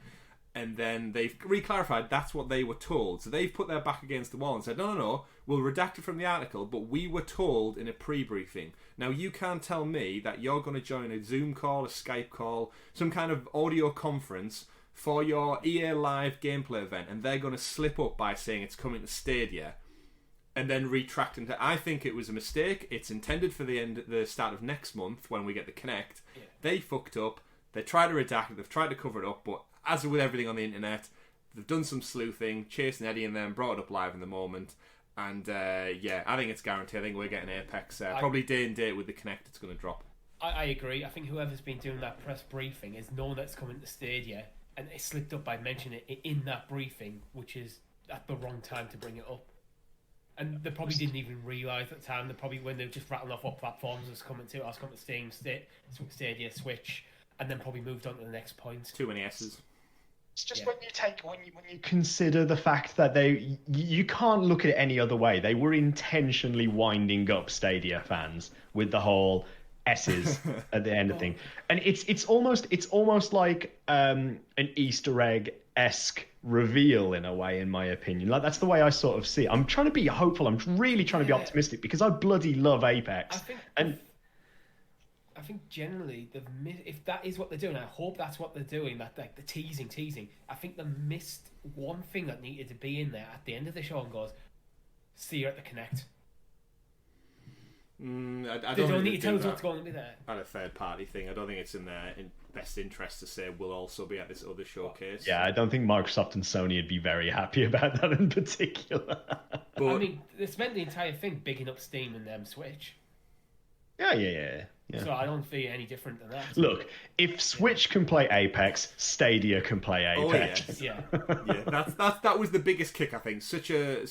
and then they've re-clarified that's what they were told. So they've put their back against the wall and said, no, we'll redact it from the article, but we were told in a pre-briefing. Now, you can't tell me that you're going to join a Zoom call, a Skype call, some kind of audio conference for your EA Live gameplay event, and they're going to slip up by saying it's coming to Stadia, and then retract into. I think it was a mistake. It's intended for the start of next month when we get the Connect. Yeah. They fucked up. They tried to redact it. They've tried to cover it up, but as with everything on the internet, they've done some sleuthing. Chase and Eddie and them brought it up live in the moment, and I think it's guaranteed. I think we're getting Apex probably day and date with the Connect. It's going to drop. I agree. I think whoever's been doing that press briefing is known that it's coming to Stadia. And it slipped up by mentioning it in that briefing, which is at the wrong time to bring it up. And they probably didn't even realise at the time. They probably, when they were just rattling off what platforms it was coming to, I was coming to Steam, Stadia, Switch, and then probably moved on to the next point. Too many S's. It's just when you consider the fact that you can't look at it any other way. They were intentionally winding up Stadia fans with the whole S's at the end of thing, and it's almost like an Easter egg-esque reveal in a way, in my opinion. Like, that's the way I sort of see it. I'm trying to be hopeful. I'm really trying to be optimistic because I bloody love Apex. I think generally if that is what they're doing, I hope that's what they're doing. That like the teasing. I think they missed one thing that needed to be in there at the end of the show and goes, "See you at the Connect." I they don't need to tell us what's going to be there. At a third party thing, I don't think it's in their best interest to say we'll also be at this other showcase. Yeah, I don't think Microsoft and Sony would be very happy about that in particular. But I mean, they spent the entire thing bigging up Steam and Switch. Yeah. So I don't feel any different than that. Look, if Switch can play Apex, Stadia can play Apex. Oh, yeah. That was the biggest kick, I think. Such a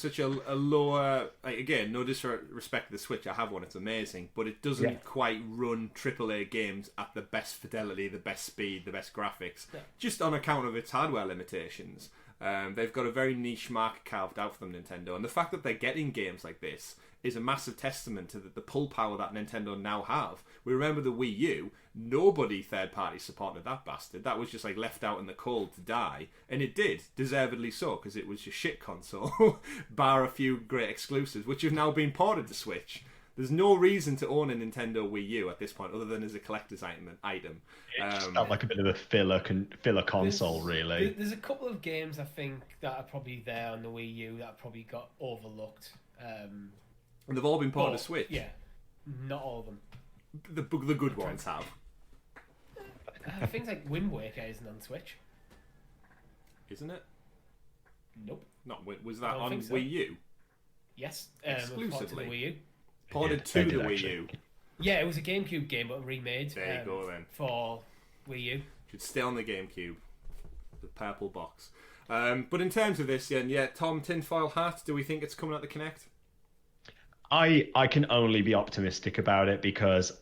lower, like, again, no disrespect to the Switch. I have one; it's amazing, but it doesn't quite run AAA games at the best fidelity, the best speed, the best graphics, just on account of its hardware limitations. They've got a very niche market carved out for them, Nintendo, and the fact that they're getting games like this is a massive testament to the pull power that Nintendo now have. We remember the Wii U, nobody third-party supported that bastard. That was just like left out in the cold to die, and it did, deservedly so, because it was your shit console, bar a few great exclusives, which have now been ported to Switch. There's no reason to own a Nintendo Wii U at this point, other than as a collector's item. It just felt like a bit of a filler console, really. There's a couple of games I think that are probably there on the Wii U that probably got overlooked. And they've all been ported to Switch. Yeah, not all of them. The good ones have. Things like Wind Waker isn't on Switch. Isn't it? Nope. Was that on so. Wii U? Yes. Exclusively. To the Wii U. Ported to the Wii U. Yeah, it was a GameCube game, but remade. There you go then. For Wii U. Should stay on the GameCube. The purple box. But in terms of this, Tom, tinfoil hat, do we think it's coming out the Kinect? I can only be optimistic about it because,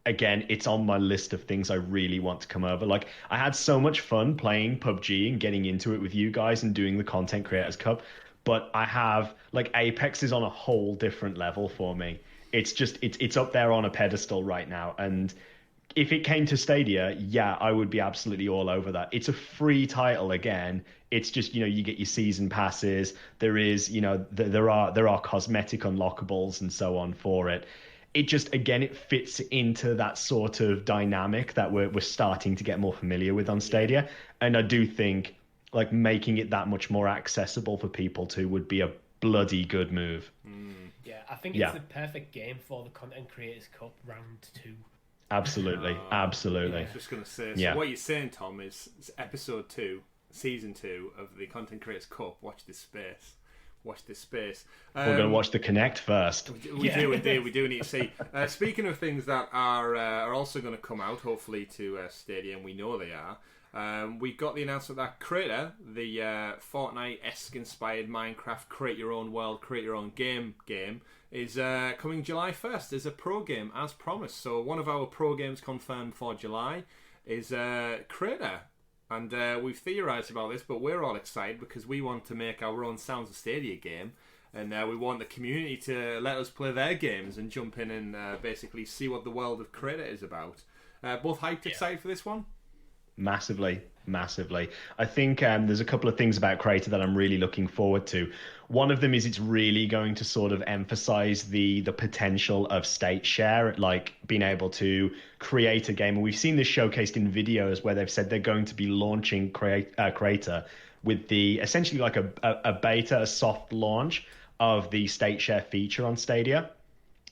again, it's on my list of things I really want to come over. Like, I had so much fun playing PUBG and getting into it with you guys and doing the Content Creators Cup, but I have, like, Apex is on a whole different level for me. It's just, it's up there on a pedestal right now, and if it came to Stadia, yeah, I would be absolutely all over that. It's a free title again. It's just, you get your season passes. There is, there are cosmetic unlockables and so on for it. It just, again, it fits into that sort of dynamic that we're starting to get more familiar with on Stadia. And I do think, like, making it that much more accessible for people too would be a bloody good move. Yeah, I think it's the perfect game for the Content Creators Cup round 2. Absolutely. I was just going to say, so what you're saying, Tom, is episode 2, season 2 of the Content Creators Cup. Watch this space. We're going to watch the Kinect first. We do need to see. Speaking of things that are also going to come out, hopefully, to Stadia, and we know they are, we got the announcement that Crayta, the Fortnite-esque inspired Minecraft create your own world, create your own game, is coming July 1st as a pro game, as promised. So one of our pro games confirmed for July is Crayta. And we've theorised about this, but we're all excited because we want to make our own Sounds of Stadia game. And we want the community to let us play their games and jump in and basically see what the world of Crayta is about. Both hyped, excited for this one? Massively. I think there's a couple of things about Crayta that I'm really looking forward to. One of them is it's really going to sort of emphasize the potential of state share, like being able to create a game. And we've seen this showcased in videos where they've said they're going to be launching Crayta with the essentially like a beta, a soft launch of the state share feature on Stadia.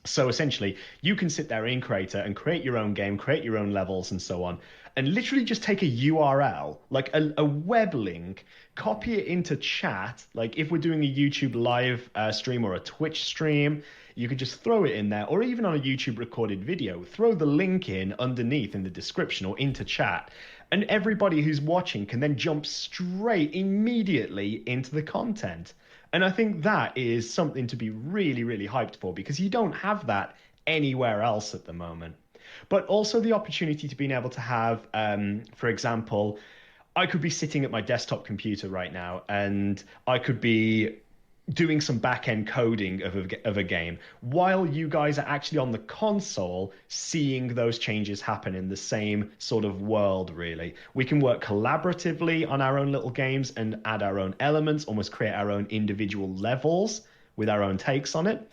So essentially, you can sit there in Crayta and create your own game, create your own levels and so on, and literally just take a URL, like a web link, copy it into chat. Like if we're doing a YouTube live stream or a Twitch stream, you could just throw it in there, or even on a YouTube recorded video, throw the link in underneath in the description or into chat. And everybody who's watching can then jump straight immediately into the content. And I think that is something to be really, really hyped for, because you don't have that anywhere else at the moment. But also the opportunity to being able to have, for example, I could be sitting at my desktop computer right now and I could be doing some back-end coding of a game while you guys are actually on the console seeing those changes happen in the same sort of world, really. We can work collaboratively on our own little games and add our own elements, almost create our own individual levels with our own takes on it.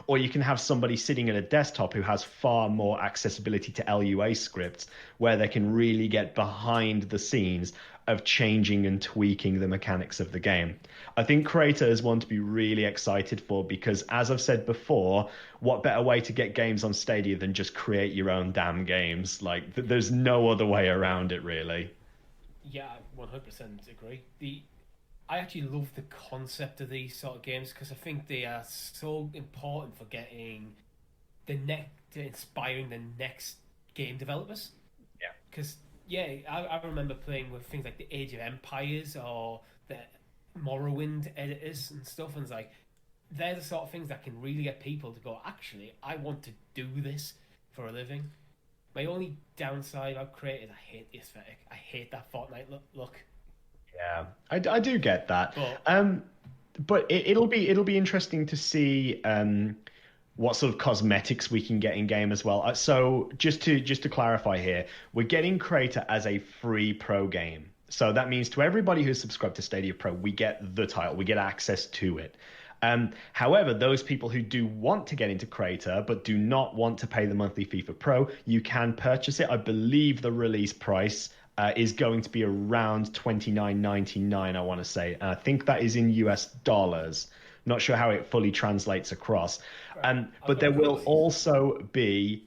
Or you can have somebody sitting at a desktop who has far more accessibility to LUA scripts where they can really get behind the scenes of changing and tweaking the mechanics of the game. I think Crayta is one to be really excited for because, as I've said before, what better way to get games on Stadia than just create your own damn games? Like, there's no other way around it, really. Yeah, I 100% agree. I actually love the concept of these sort of games because I think they are so important for getting inspiring the next game developers. Yeah. Because I remember playing with things like the Age of Empires or the Morrowind editors and stuff, and it's like they're the sort of things that can really get people to go, actually, I want to do this for a living. My only downside about Crayta is I hate the aesthetic. I hate that Fortnite look. Yeah, I do get that. But But it'll be interesting to see what sort of cosmetics we can get in game as well. So just to clarify here, we're getting Crayta as a free pro game. So that means to everybody who's subscribed to Stadia Pro, we get the title, we get access to it. However, those people who do want to get into Crayta but do not want to pay the monthly fee for Pro, you can purchase it. I believe the release price is going to be around $29.99, I want to say. And I think that is in US dollars. Not sure how it fully translates across. But there will also be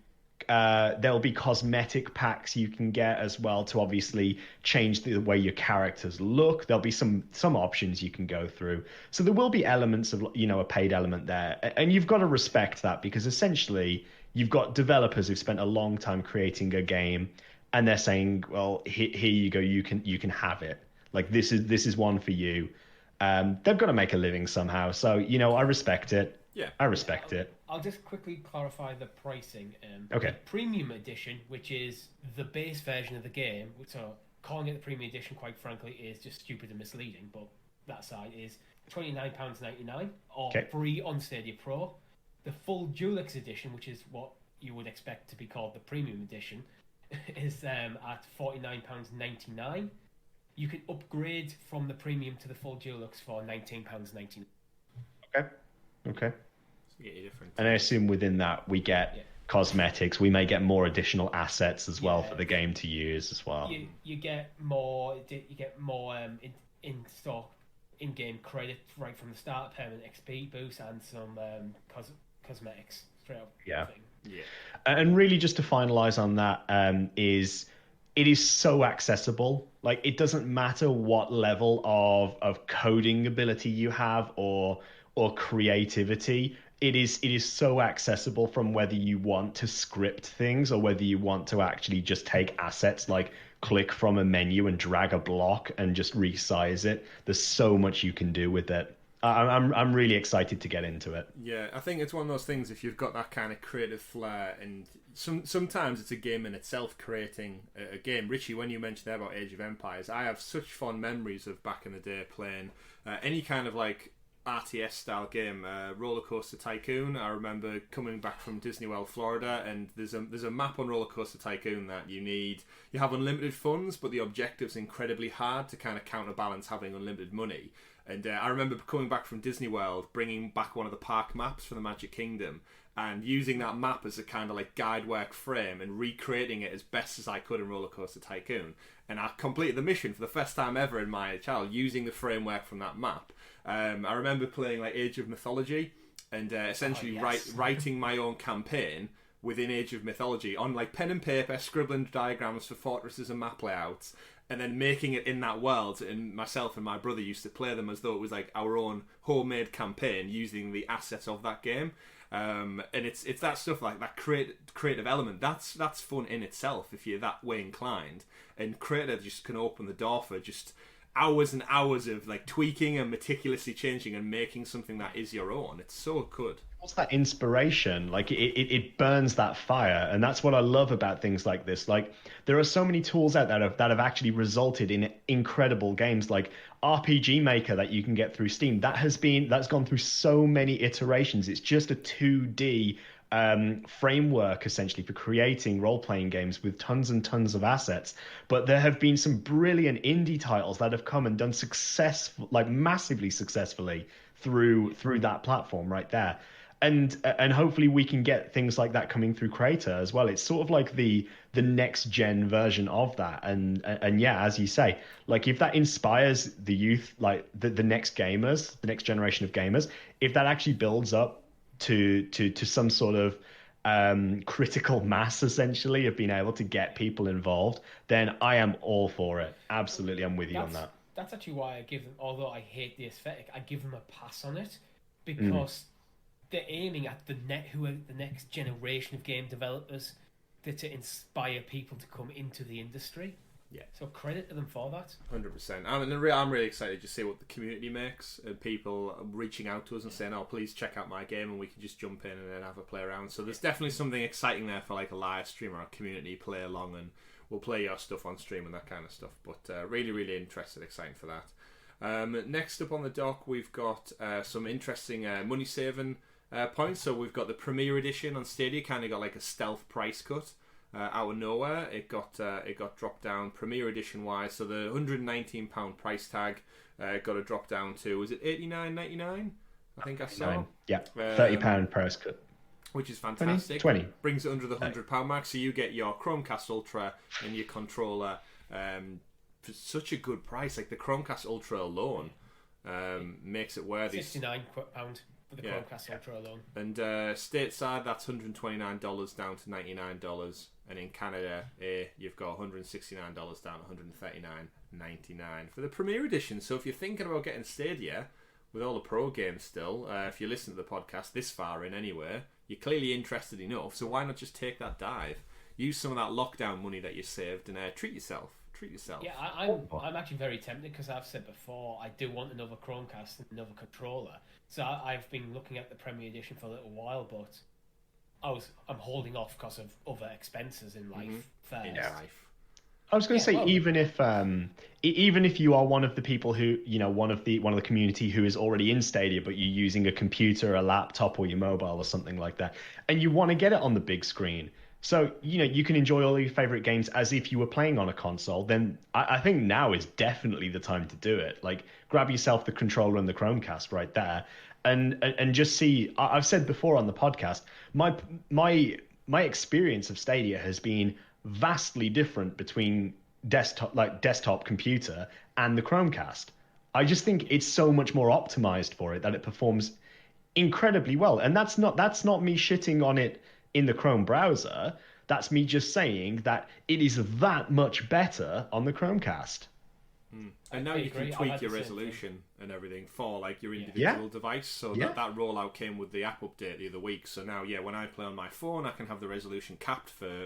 there'll be cosmetic packs you can get as well to obviously change the way your characters look. There'll be some options you can go through. So there will be elements of, you know, a paid element there. And you've got to respect that because essentially you've got developers who've spent a long time creating a game and they're saying, well, here you go, you can have it. Like this is one for you. They've got to make a living somehow. So, you know, I respect it. Yeah, I respect it. I'll just quickly clarify the pricing. Okay. The premium edition, which is the base version of the game, so calling it the premium edition, quite frankly, is just stupid and misleading. But that side is £29.99 or free on Stadia Pro. The full Deluxe edition, which is what you would expect to be called the premium edition, is at £49.99. You can upgrade from the premium to the full Deluxe for £19.99. Okay. Different. And I assume within that we get cosmetics. We may get more additional assets as well for the game to use as well. You get more. You get more in stock in-game credit right from the start, permanent XP boost, and some cosmetics straight up. Yeah. Yeah. And really, just to finalize on that, is it is so accessible. Like it doesn't matter what level of coding ability you have or creativity. It is so accessible from whether you want to script things or whether you want to actually just take assets like click from a menu and drag a block and just resize it. There's so much you can do with it. I'm really excited to get into it. Yeah, I think it's one of those things. If you've got that kind of creative flair, and sometimes it's a game in itself creating a game. Richie, when you mentioned there about Age of Empires, I have such fond memories of back in the day playing any kind of like RTS style game, Roller Coaster Tycoon. I remember coming back from Disney World, Florida, and there's a map on Roller Coaster Tycoon that you have unlimited funds, but the objective's incredibly hard to kind of counterbalance having unlimited money. And I remember coming back from Disney World, bringing back one of the park maps for the Magic Kingdom, and using that map as a kind of like guide work frame and recreating it as best as I could in Roller Coaster Tycoon. And I completed the mission for the first time ever in my channel using the framework from that map. I remember playing like Age of Mythology and essentially writing my own campaign within Age of Mythology on like pen and paper, scribbling diagrams for fortresses and map layouts, and then making it in that world. And myself and my brother used to play them as though it was like our own homemade campaign using the assets of that game. And it's that stuff like that creative element that's fun in itself if you're that way inclined. And Crayta just can open the door for just hours and hours of like tweaking and meticulously changing and making something that is your own. It's so good. What's that inspiration? Like it burns that fire, and that's what I love about things like this. Like there are so many tools out there that have actually resulted in incredible games, like RPG Maker that you can get through Steam. That's gone through so many iterations. It's just a 2D framework essentially for creating role-playing games with tons and tons of assets. But there have been some brilliant indie titles that have come and done massively successfully through that platform right there. And hopefully we can get things like that coming through Crayta as well. It's sort of like the next gen version of that. And yeah, as you say, like if that inspires the youth, like the next gamers, the next generation of gamers, if that actually builds up to some sort of critical mass essentially of being able to get people involved, then I am all for it. Absolutely, I'm with you on that. That's actually why I give them, although I hate the aesthetic, I give them a pass on it because they're aiming at the next generation of game developers to inspire people to come into the industry. Yeah. So credit to them for that. 100%. I'm really excited to see what the community makes and people reaching out to us and saying, "Oh, please check out my game," and we can just jump in and then have a play around. So there's definitely something exciting there for like a live stream or a community play along, and we'll play your stuff on stream and that kind of stuff. But really, really interested, exciting for that. Next up on the dock, we've got some interesting money saving points. So we've got the Premier Edition on Stadia, kind of got like a stealth price cut. Out of nowhere, it got dropped down Premier Edition wise. So the £119 price tag got to drop down to, was it £89.99? I think I saw. Yeah, £30 price cut, which is fantastic. 20. Brings it under the £100 mark. So you get your Chromecast Ultra and your controller for such a good price. Like the Chromecast Ultra alone makes it worthy. £69 for the Chromecast Ultra alone. And stateside, that's $129 down to $99. And in Canada, you've got $169 down to $139.99 for the Premier Edition. So if you're thinking about getting Stadia with all the pro games still, if you listen to the podcast this far in anyway, you're clearly interested enough. So why not just take that dive? Use some of that lockdown money that you saved and treat yourself. Yeah, I'm actually very tempted because I've said before I do want another Chromecast and another controller. So I've been looking at the Premier Edition for a little while, but I'm holding off because of other expenses in life first. In life. I was going to say, even if you are one of the people who, one of the community who is already in Stadia, but you're using a computer, a laptop, or your mobile or something like that, and you want to get it on the big screen, so you can enjoy all your favorite games as if you were playing on a console, then I think now is definitely the time to do it. Like, grab yourself the controller and the Chromecast right there, and just see. I've said before on the podcast, my experience of Stadia has been vastly different between desktop computer and the Chromecast. I just think it's so much more optimized for it that it performs incredibly well. And that's not me shitting on it in the Chrome browser. That's me just saying that it is that much better on the Chromecast. And now you can tweak your resolution and everything for like your individual device. So that rollout came with the app update the other week. So now, when I play on my phone, I can have the resolution capped for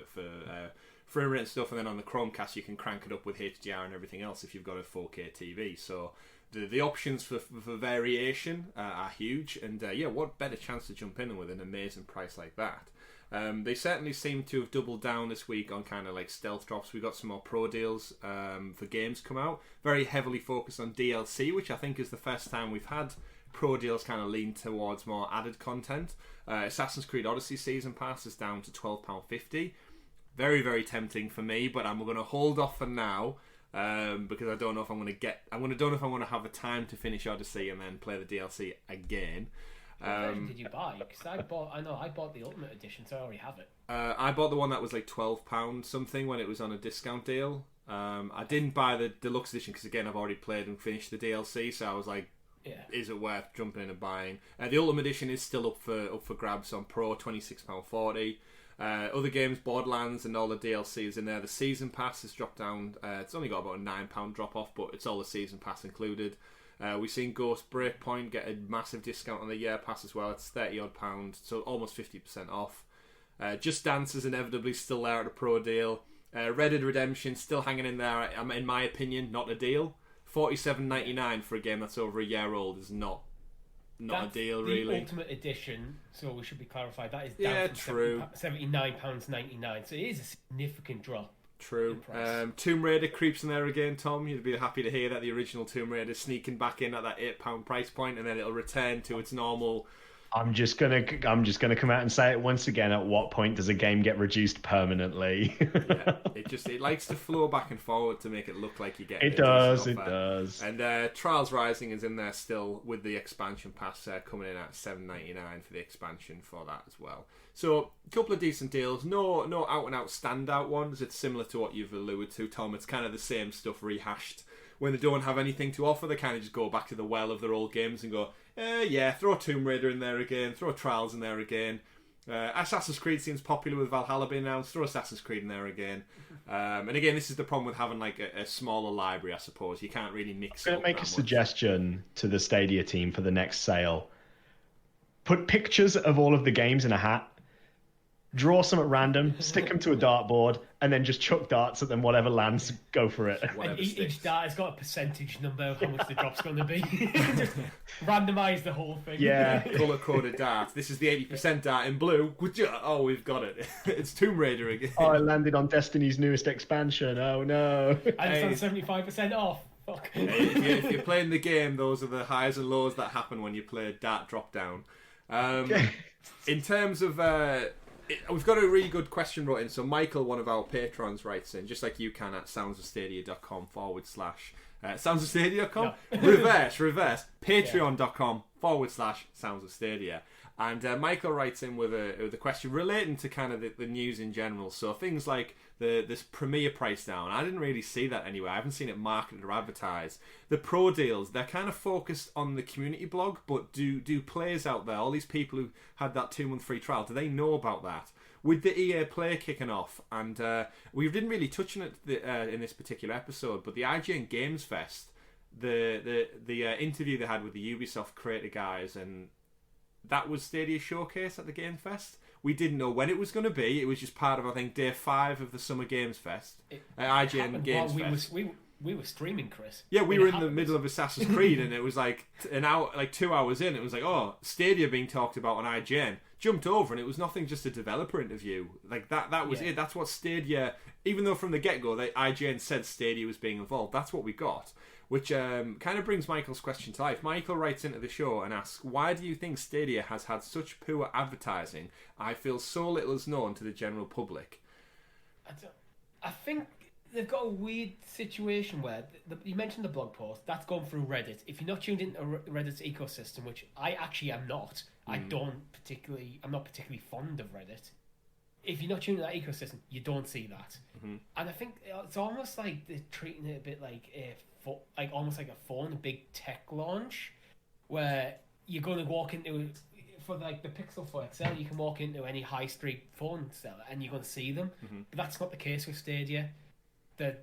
frame rate and stuff. And then on the Chromecast, you can crank it up with HDR and everything else if you've got a 4K TV. So the options for variation are huge. And what better chance to jump in with an amazing price like that? They certainly seem to have doubled down this week on kind of like stealth drops. We got some more pro deals for games come out. Very heavily focused on DLC, which I think is the first time we've had pro deals kind of lean towards more added content. Assassin's Creed Odyssey Season Pass is down to £12.50. Very, very tempting for me, but I'm going to hold off for now because I don't know if I'm going to have the time to finish Odyssey and then play the DLC again. What version did you buy? Because I bought the Ultimate Edition, so I already have it. I bought the one that was like £12 something when it was on a discount deal. I didn't buy the Deluxe Edition because, again, I've already played and finished the DLC, so I was like, is it worth jumping in and buying? The Ultimate Edition is still up for grabs on Pro, £26.40. Other games, Borderlands and all the DLCs in there. The Season Pass has dropped down. It's only got about a £9 drop off, but it's all the Season Pass included. We've seen Ghost Breakpoint get a massive discount on the year pass as well. It's £30 so almost 50% off. Just Dance is inevitably still there at a pro deal. Red Dead Redemption still hanging in there. In my opinion, not a deal. $47.99 for a game that's over a year old is not a deal, really. The Ultimate Edition, so we should be clarified, that is down from £79.99. So it is a significant drop. True. Tomb Raider creeps in there again, Tom. You'd be happy to hear that the original Tomb Raider is sneaking back in at that £8 price point, and then it'll return to its normal. I'm just gonna come out and say it once again. At what point does a game get reduced permanently? It likes to flow back and forward to make it look like you're getting. It does. And Trials Rising is in there still with the expansion pass coming in at $7.99 for the expansion for that as well. So a couple of decent deals. No out and out standout ones. It's similar to what you've alluded to, Tom. It's kind of the same stuff rehashed. When they don't have anything to offer, they kind of just go back to the well of their old games and go, throw Tomb Raider in there again, throw Trials in there again. Assassin's Creed seems popular with Valhalla being announced, throw Assassin's Creed in there again. And again, this is the problem with having like a smaller library, I suppose. You can't really mix it up. I'm going to make a suggestion to the Stadia team for the next sale. Put pictures of all of the games in a hat. Draw some at random, stick them to a dartboard, and then just chuck darts at them. Whatever lands, go for it. And each dart has got a percentage number of how much the drop's going to be. Just randomise the whole thing. Yeah. Colour-coded darts. This is the 80% dart in blue. Oh, we've got it. It's Tomb Raider again. Oh, I landed on Destiny's newest expansion. Oh, no. And it's on 75% off. Fuck. If you're playing the game, those are the highs and lows that happen when you play Dart Drop Down. In terms of... we've got a really good question wrote in. So Michael, one of our patrons, writes in, just like you can, at soundsofstadia.com / soundsofstadia.com? No. reverse, patreon.com / Sounds of Stadia. And Michael writes in with a question relating to kind of the news in general. So things like this Premiere price down. I didn't really see that anywhere. I haven't seen it marketed or advertised. The pro deals, they're kind of focused on the community blog, but do players out there, all these people who had that 2-month free trial, do they know about that? With the EA Play kicking off, and we didn't really touch on it in this particular episode, but the IGN Games Fest, the interview they had with the Ubisoft Crayta guys, and that was Stadia Showcase at the Game Fest. We didn't know when it was going to be. It was just part of, I think, day 5 of the Summer Games Fest. IGN Games Fest. We were streaming, Chris. Yeah, we were in the middle of Assassin's Creed, and it was like an hour, like 2 hours in. It was like, oh, Stadia being talked about on IGN. Jumped over, and it was nothing, just a developer interview. Like that was it. That's what Stadia. Even though from the get go, IGN said Stadia was being involved. That's what we got. Which kind of brings Michael's question to life. Michael writes into the show and asks, why do you think Stadia has had such poor advertising? I feel so little is known to the general public. I think they've got a weird situation where, you mentioned the blog post, that's gone through Reddit. If you're not tuned into Reddit's ecosystem, which I actually am not, I'm not particularly fond of Reddit. If you're not tuned into that ecosystem, you don't see that. Mm-hmm. And I think it's almost like they're treating it a bit like almost like a phone, a big tech launch, where you're going to walk into, for like the Pixel 4 XL, you can walk into any high street phone seller and you're going to see them. Mm-hmm. But that's not the case with Stadia. I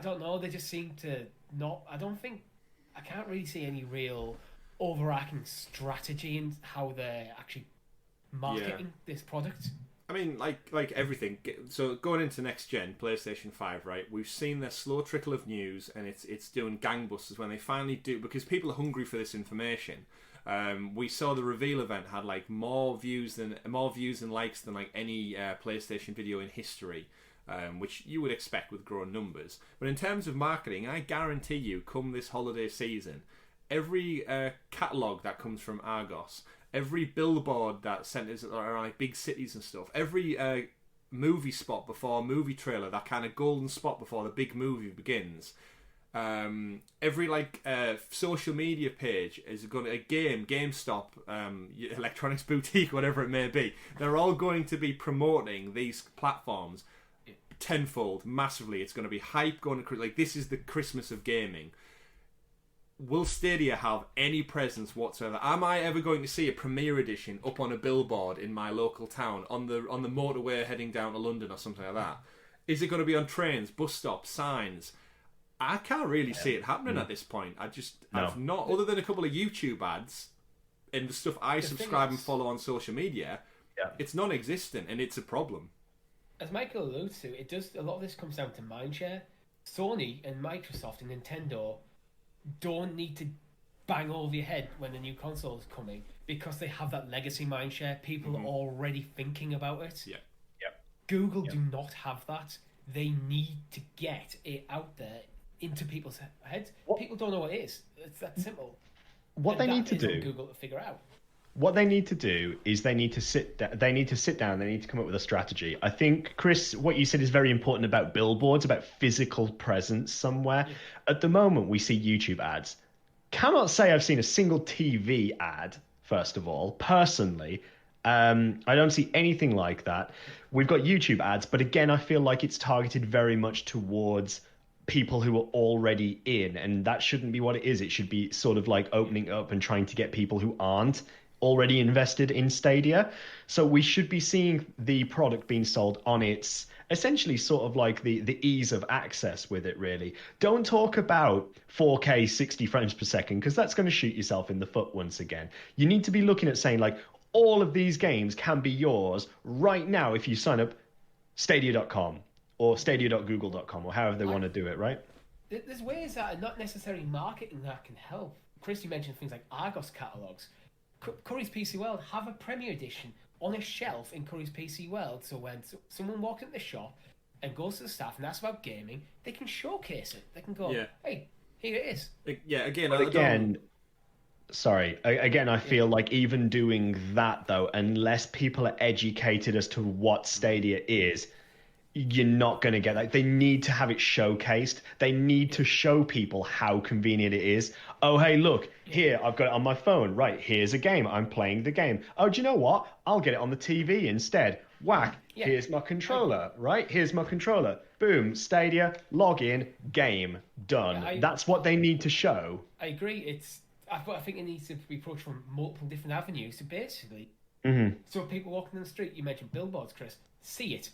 don't know, they just seem to not, I can't really see any real overarching strategy in how they're actually marketing this product. I mean, like everything. So going into next gen, PlayStation 5, right? We've seen their slow trickle of news, and it's doing gangbusters when they finally do, because people are hungry for this information. We saw the reveal event had like more views and likes than like any PlayStation video in history, which you would expect with growing numbers. But in terms of marketing, I guarantee you, come this holiday season, every catalog that comes from Argos, every billboard that centers around like big cities and stuff, every movie spot before a movie trailer, that kind of golden spot before the big movie begins, every social media page is going to GameStop, electronics boutique, whatever it may be. They're all going to be promoting these platforms tenfold, massively. It's going to be hype going to, like, this is the Christmas of gaming. Will Stadia have any presence whatsoever? Am I ever going to see a Premiere Edition up on a billboard in my local town on the motorway heading down to London or something like that? Is it going to be on trains, bus stops, signs? I can't really see it happening at this point. I've not, other than a couple of YouTube ads and the stuff I subscribe and follow on social media. Yeah. It's non-existent, and it's a problem. As Michael alludes to, a lot of this comes down to mindshare. Sony and Microsoft and Nintendo don't need to bang over your head when the new console is coming, because they have that legacy mindshare. People are already thinking about it. Yeah. Google do not have that. They need to get it out there into people's heads. People don't know what it is. It's that simple. What they need to do, Google to figure out. What they need to do is they need to sit down. They need to come up with a strategy. I think, Chris, what you said is very important about billboards, about physical presence somewhere. Yeah. At the moment, we see YouTube ads. Cannot say I've seen a single TV ad, first of all, personally. I don't see anything like that. We've got YouTube ads, but again, I feel like it's targeted very much towards people who are already in, and that shouldn't be what it is. It should be sort of like opening up and trying to get people who aren't already invested in Stadia. So we should be seeing the product being sold on its essentially sort of like the ease of access with it, really. Don't talk about 4K 60 frames per second, because that's going to shoot yourself in the foot once again. You need to be looking at saying like all of these games can be yours right now if you sign up stadia.com or stadia.google.com or however they want to do it, right? There's ways that are not necessarily marketing that can help. Chris, you mentioned things like Argos catalogs. Curry's PC World have a Premier Edition on a shelf in Curry's PC World, so when someone walks into the shop and goes to the staff and asks about gaming, they can showcase it. They can go, hey, here it is. Yeah, again, I feel like even doing that, though, unless people are educated as to what Stadia is, you're not going to get that. They need to have it showcased. They need to show people how convenient it is. Oh, hey, look, here, I've got it on my phone. Right, here's a game. I'm playing the game. Oh, do you know what? I'll get it on the TV instead. Whack, here's my controller, right? Here's my controller. Boom, Stadia, log in, game, done. That's what they need to show. I agree. I think it needs to be approached from multiple different avenues to basically... So people walking in the street, you mentioned billboards, Chris, see it.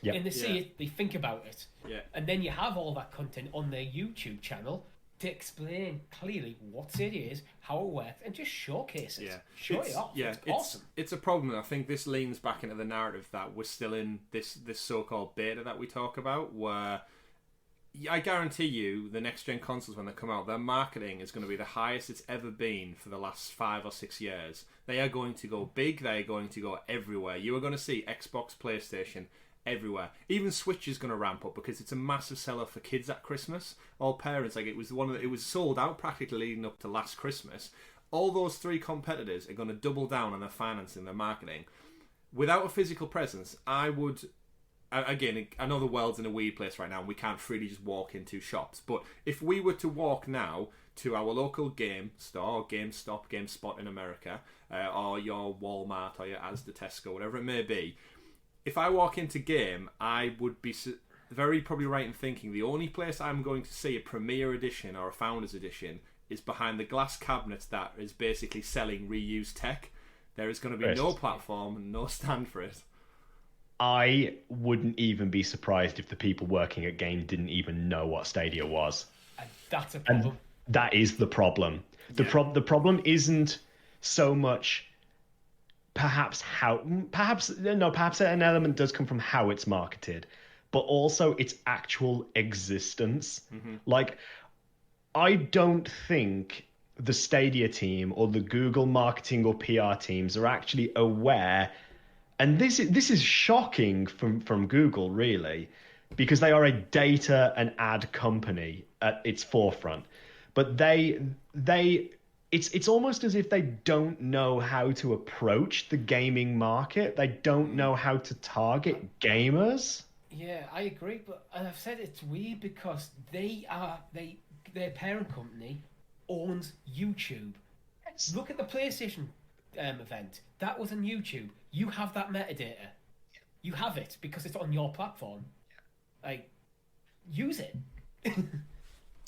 Yep. And they see it, they think about it. Yeah. And then you have all that content on their YouTube channel to explain clearly what it is, how it works, and just showcase it. Yeah. Show it off. Yeah, it's awesome. It's a problem. I think this leans back into the narrative that we're still in this so-called beta that we talk about, where I guarantee you the next-gen consoles, when they come out, their marketing is going to be the highest it's ever been for the last 5 or 6 years. They are going to go big. They are going to go everywhere. You are going to see Xbox, PlayStation, everywhere. Even Switch is going to ramp up because it's a massive seller for kids at Christmas. All parents, like, it was sold out practically leading up to last Christmas. All those 3 competitors are going to double down on their financing, their marketing. Without a physical presence, I would... Again, I know the world's in a weird place right now and we can't freely just walk into shops, but if we were to walk now to our local game store, or GameStop, GameSpot in America, or your Walmart or your Asda, Tesco, whatever it may be, if I walk into game, I would be very probably right in thinking the only place I'm going to see a Premier Edition or a Founders Edition is behind the glass cabinets that is basically selling reused tech. There is going to be no platform and no stand for it. I wouldn't even be surprised if the people working at Game didn't even know what Stadia was. And that's a problem. And that is the problem. The problem isn't so much perhaps an element does come from how it's marketed, but also its actual existence. Like, I don't think the Stadia team or the Google marketing or PR teams are actually aware. And this is shocking from Google, really, because they are a data and ad company at its forefront. But it's almost as if they don't know how to approach the gaming market. They don't know how to target gamers. Yeah, I agree, but I've said it's weird because their parent company owns YouTube. Look at the PlayStation event. That was on YouTube. You have that metadata. You have it because it's on your platform. Like, use it.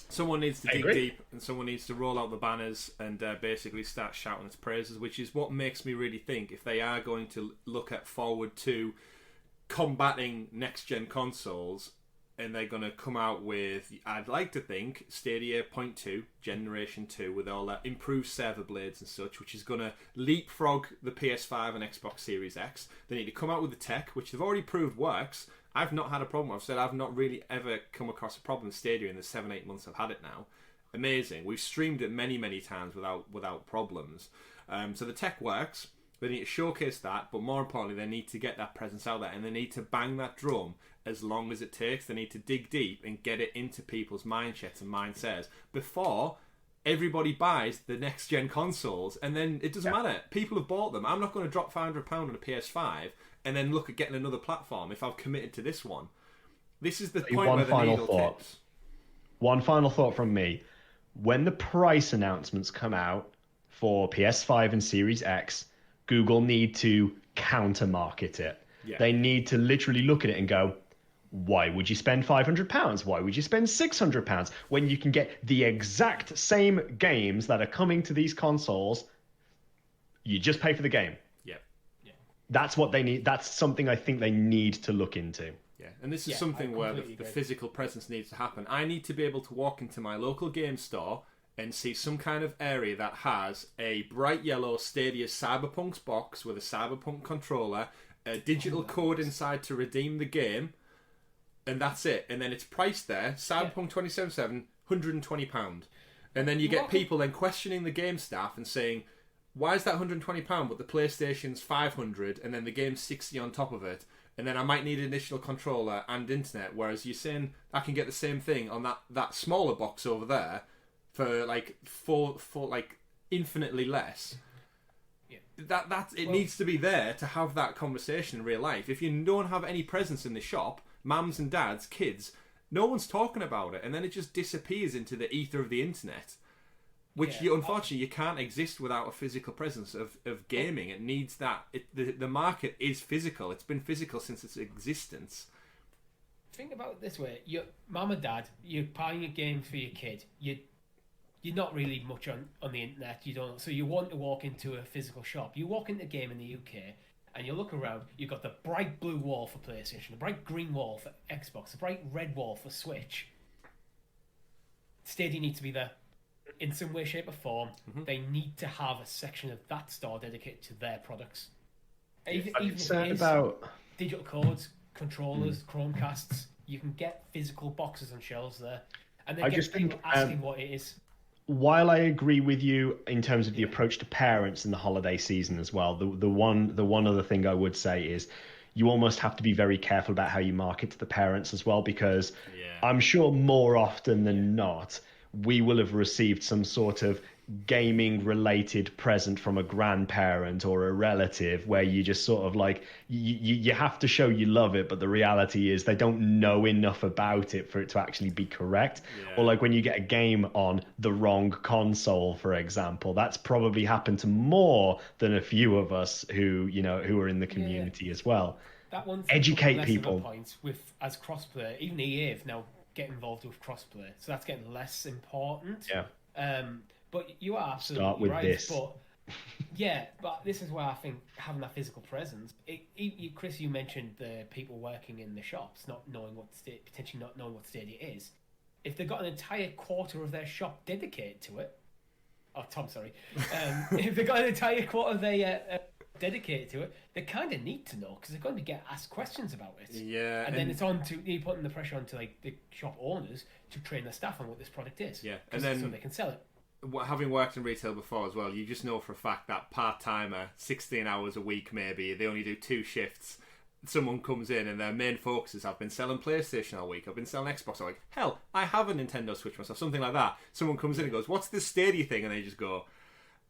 Someone needs to dig deep, and someone needs to roll out the banners and basically start shouting its praises, which is what makes me really think if they are going to look at forward to combating next-gen consoles, and they're going to come out with, I'd like to think, Stadia 0.2, Generation 2, with all that improved server blades and such, which is going to leapfrog the PS5 and Xbox Series X. They need to come out with the tech, which they've already proved works. I've not had a problem. I've said I've not really ever come across a problem with Stadia in the 7-8 months I've had it now. Amazing. We've streamed it many, many times without problems. So the tech works. They need to showcase that, but more importantly, they need to get that presence out there, and they need to bang that drum as long as it takes. They need to dig deep and get it into people's mindsets and mindsets before everybody buys the next-gen consoles, and then it doesn't matter. People have bought them. I'm not going to drop £500 on a PS5 and then look at getting another platform if I've committed to this one. This is the point where the needle tips. One final thought from me. When the price announcements come out for PS5 and Series X, Google need to counter-market it. Yeah. They need to literally look at it and go, why would you spend £500? Why would you spend £600 when you can get the exact same games that are coming to these consoles? You just pay for the game. Yeah. That's what they need. That's something I think they need to look into. Yeah, and this is something where the physical presence needs to happen. I need to be able to walk into my local game store and see some kind of area that has a bright yellow Stadia Cyberpunk's box with a Cyberpunk controller, a digital code inside to redeem the game, and that's it. And then it's priced there, Cyberpunk 2077, £120. And then you get people then questioning the game staff and saying, why is that £120 but the PlayStation's £500 and then the game's £60 on top of it? And then I might need an additional controller and internet, whereas you're saying I can get the same thing on that smaller box over there for like for like infinitely less. Yeah. It needs to be there to have that conversation in real life. If you don't have any presence in the shop, mums and dads, kids, no one's talking about it, and then it just disappears into the ether of the internet. Which unfortunately you can't exist without a physical presence of gaming. It needs that. The market is physical. It's been physical since its existence. Think about it this way: your mum and dad, you're buying a game for your kid. You're not really much on the internet. You don't. So you want to walk into a physical shop. You walk into a game in the UK and you look around. You've got the bright blue wall for PlayStation, the bright green wall for Xbox, the bright red wall for Switch. Stadia needs to be there. In some way, shape, or form, they need to have a section of that store dedicated to their products. Even if it is digital codes, controllers, Chromecasts, you can get physical boxes on shelves there, and then get people asking what it is. While I agree with you in terms of the approach to parents in the holiday season as well, the one other thing I would say is you almost have to be very careful about how you market to the parents as well, because I'm sure more often than not, we will have received some sort of gaming-related present from a grandparent or a relative where you just sort of like, you have to show you love it, but the reality is they don't know enough about it for it to actually be correct. Or like when you get a game on the wrong console, for example, that's probably happened to more than a few of us who are in the community as well. That one's educate people. Points with as crossplay, even EA have now get involved with crossplay, so that's getting less important. But you are absolutely right. This. But but this is where I think having that physical presence. Chris, you mentioned the people working in the shops potentially not knowing what Stadia is. If they've got an entire quarter of their shop dedicated to it, Tom, sorry. If they've got an entire quarter of their dedicated to it, they kind of need to know because they're going to get asked questions about it. And then it's on to you putting the pressure onto like the shop owners to train their staff on what this product is. And then so they can sell it. Having worked in retail before as well, you just know for a fact that part-timer, 16 hours a week maybe, they only do 2 shifts. Someone comes in and their main focus is, I've been selling PlayStation all week, I've been selling Xbox all week. Hell, I have a Nintendo Switch myself, something like that. Someone comes in and goes, what's this Stadia thing? And they just go,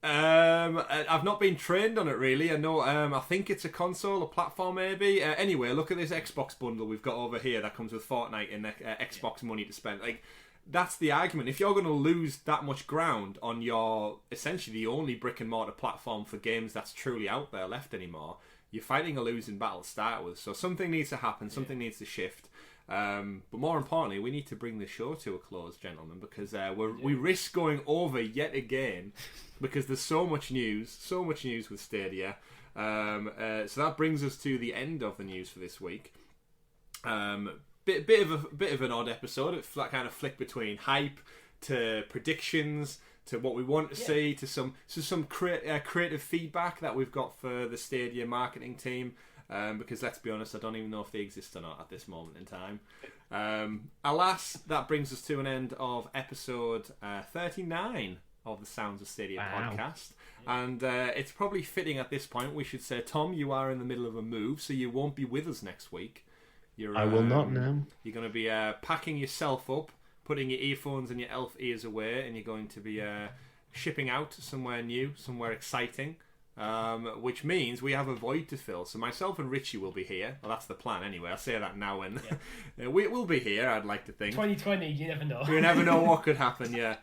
I've not been trained on it really. I know. I think it's a console, a platform maybe. Anyway, look at this Xbox bundle we've got over here that comes with Fortnite and Xbox money to spend. Like, that's the argument. If you're going to lose that much ground on your essentially the only brick and mortar platform for games that's truly out there left anymore, you're fighting a losing battle to start with. So something needs to happen. Something needs to shift. But more importantly, we need to bring the show to a close, gentlemen, because we risk going over yet again because there's so much news with Stadia. So that brings us to the end of the news for this week. Bit of an odd episode. It kind of flicked between hype to predictions to what we want to see to some creative feedback that we've got for the Stadia marketing team. Because let's be honest, I don't even know if they exist or not at this moment in time. Alas, that brings us to an end of episode 39 of the Sounds of Stadia podcast. And it's probably fitting at this point we should say, Tom, you are in the middle of a move, so you won't be with us next week. I will not now. You're going to be packing yourself up, putting your earphones and your elf ears away, and you're going to be shipping out somewhere new, somewhere exciting. Which means we have a void to fill. So myself and Richie will be here. Well, that's the plan anyway. I'll say that now, and we'll be here. I'd like to think. 2020, you never know. You never know what could happen. Yeah.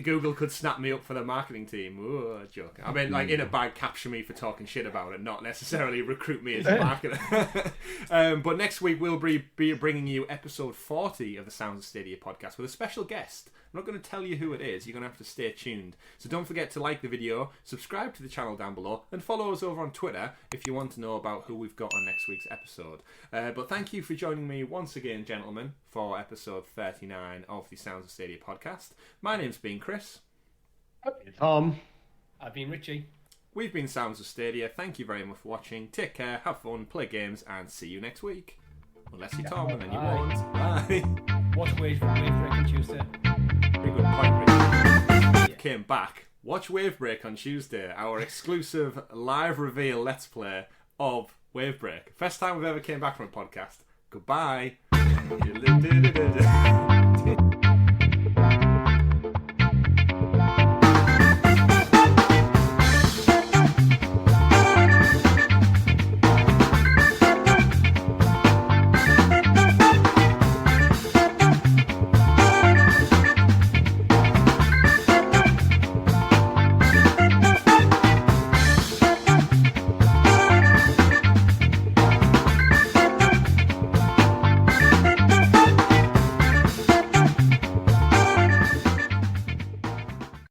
Google could snap me up for the marketing team. Ooh, joke. I mean, like in a bag, capture me for talking shit about it, not necessarily recruit me as a marketer. But next week we'll be bringing you episode 40 of the Sounds of Stadia podcast with a special guest. not going to tell you who it is. You're going to have to stay tuned. So don't forget to like the video, subscribe to the channel down below, and follow us over on Twitter if you want to know about who we've got on next week's episode. But thank you for joining me once again, gentlemen, for episode 39 of the Sounds of Stadia podcast. My name's been Chris. I've been Richie. We've been Sounds of Stadia. Thank you very much for watching. Take care, have fun, play games, and see you next week. Unless you're Tom, and then you won't. Bye. Watch Wave Break on Tuesday. Very good point, Richard. Yeah. Came back. Watch Wave Break on Tuesday, our exclusive live reveal Let's Play of Wave Break. First time we've ever came back from a podcast. Goodbye.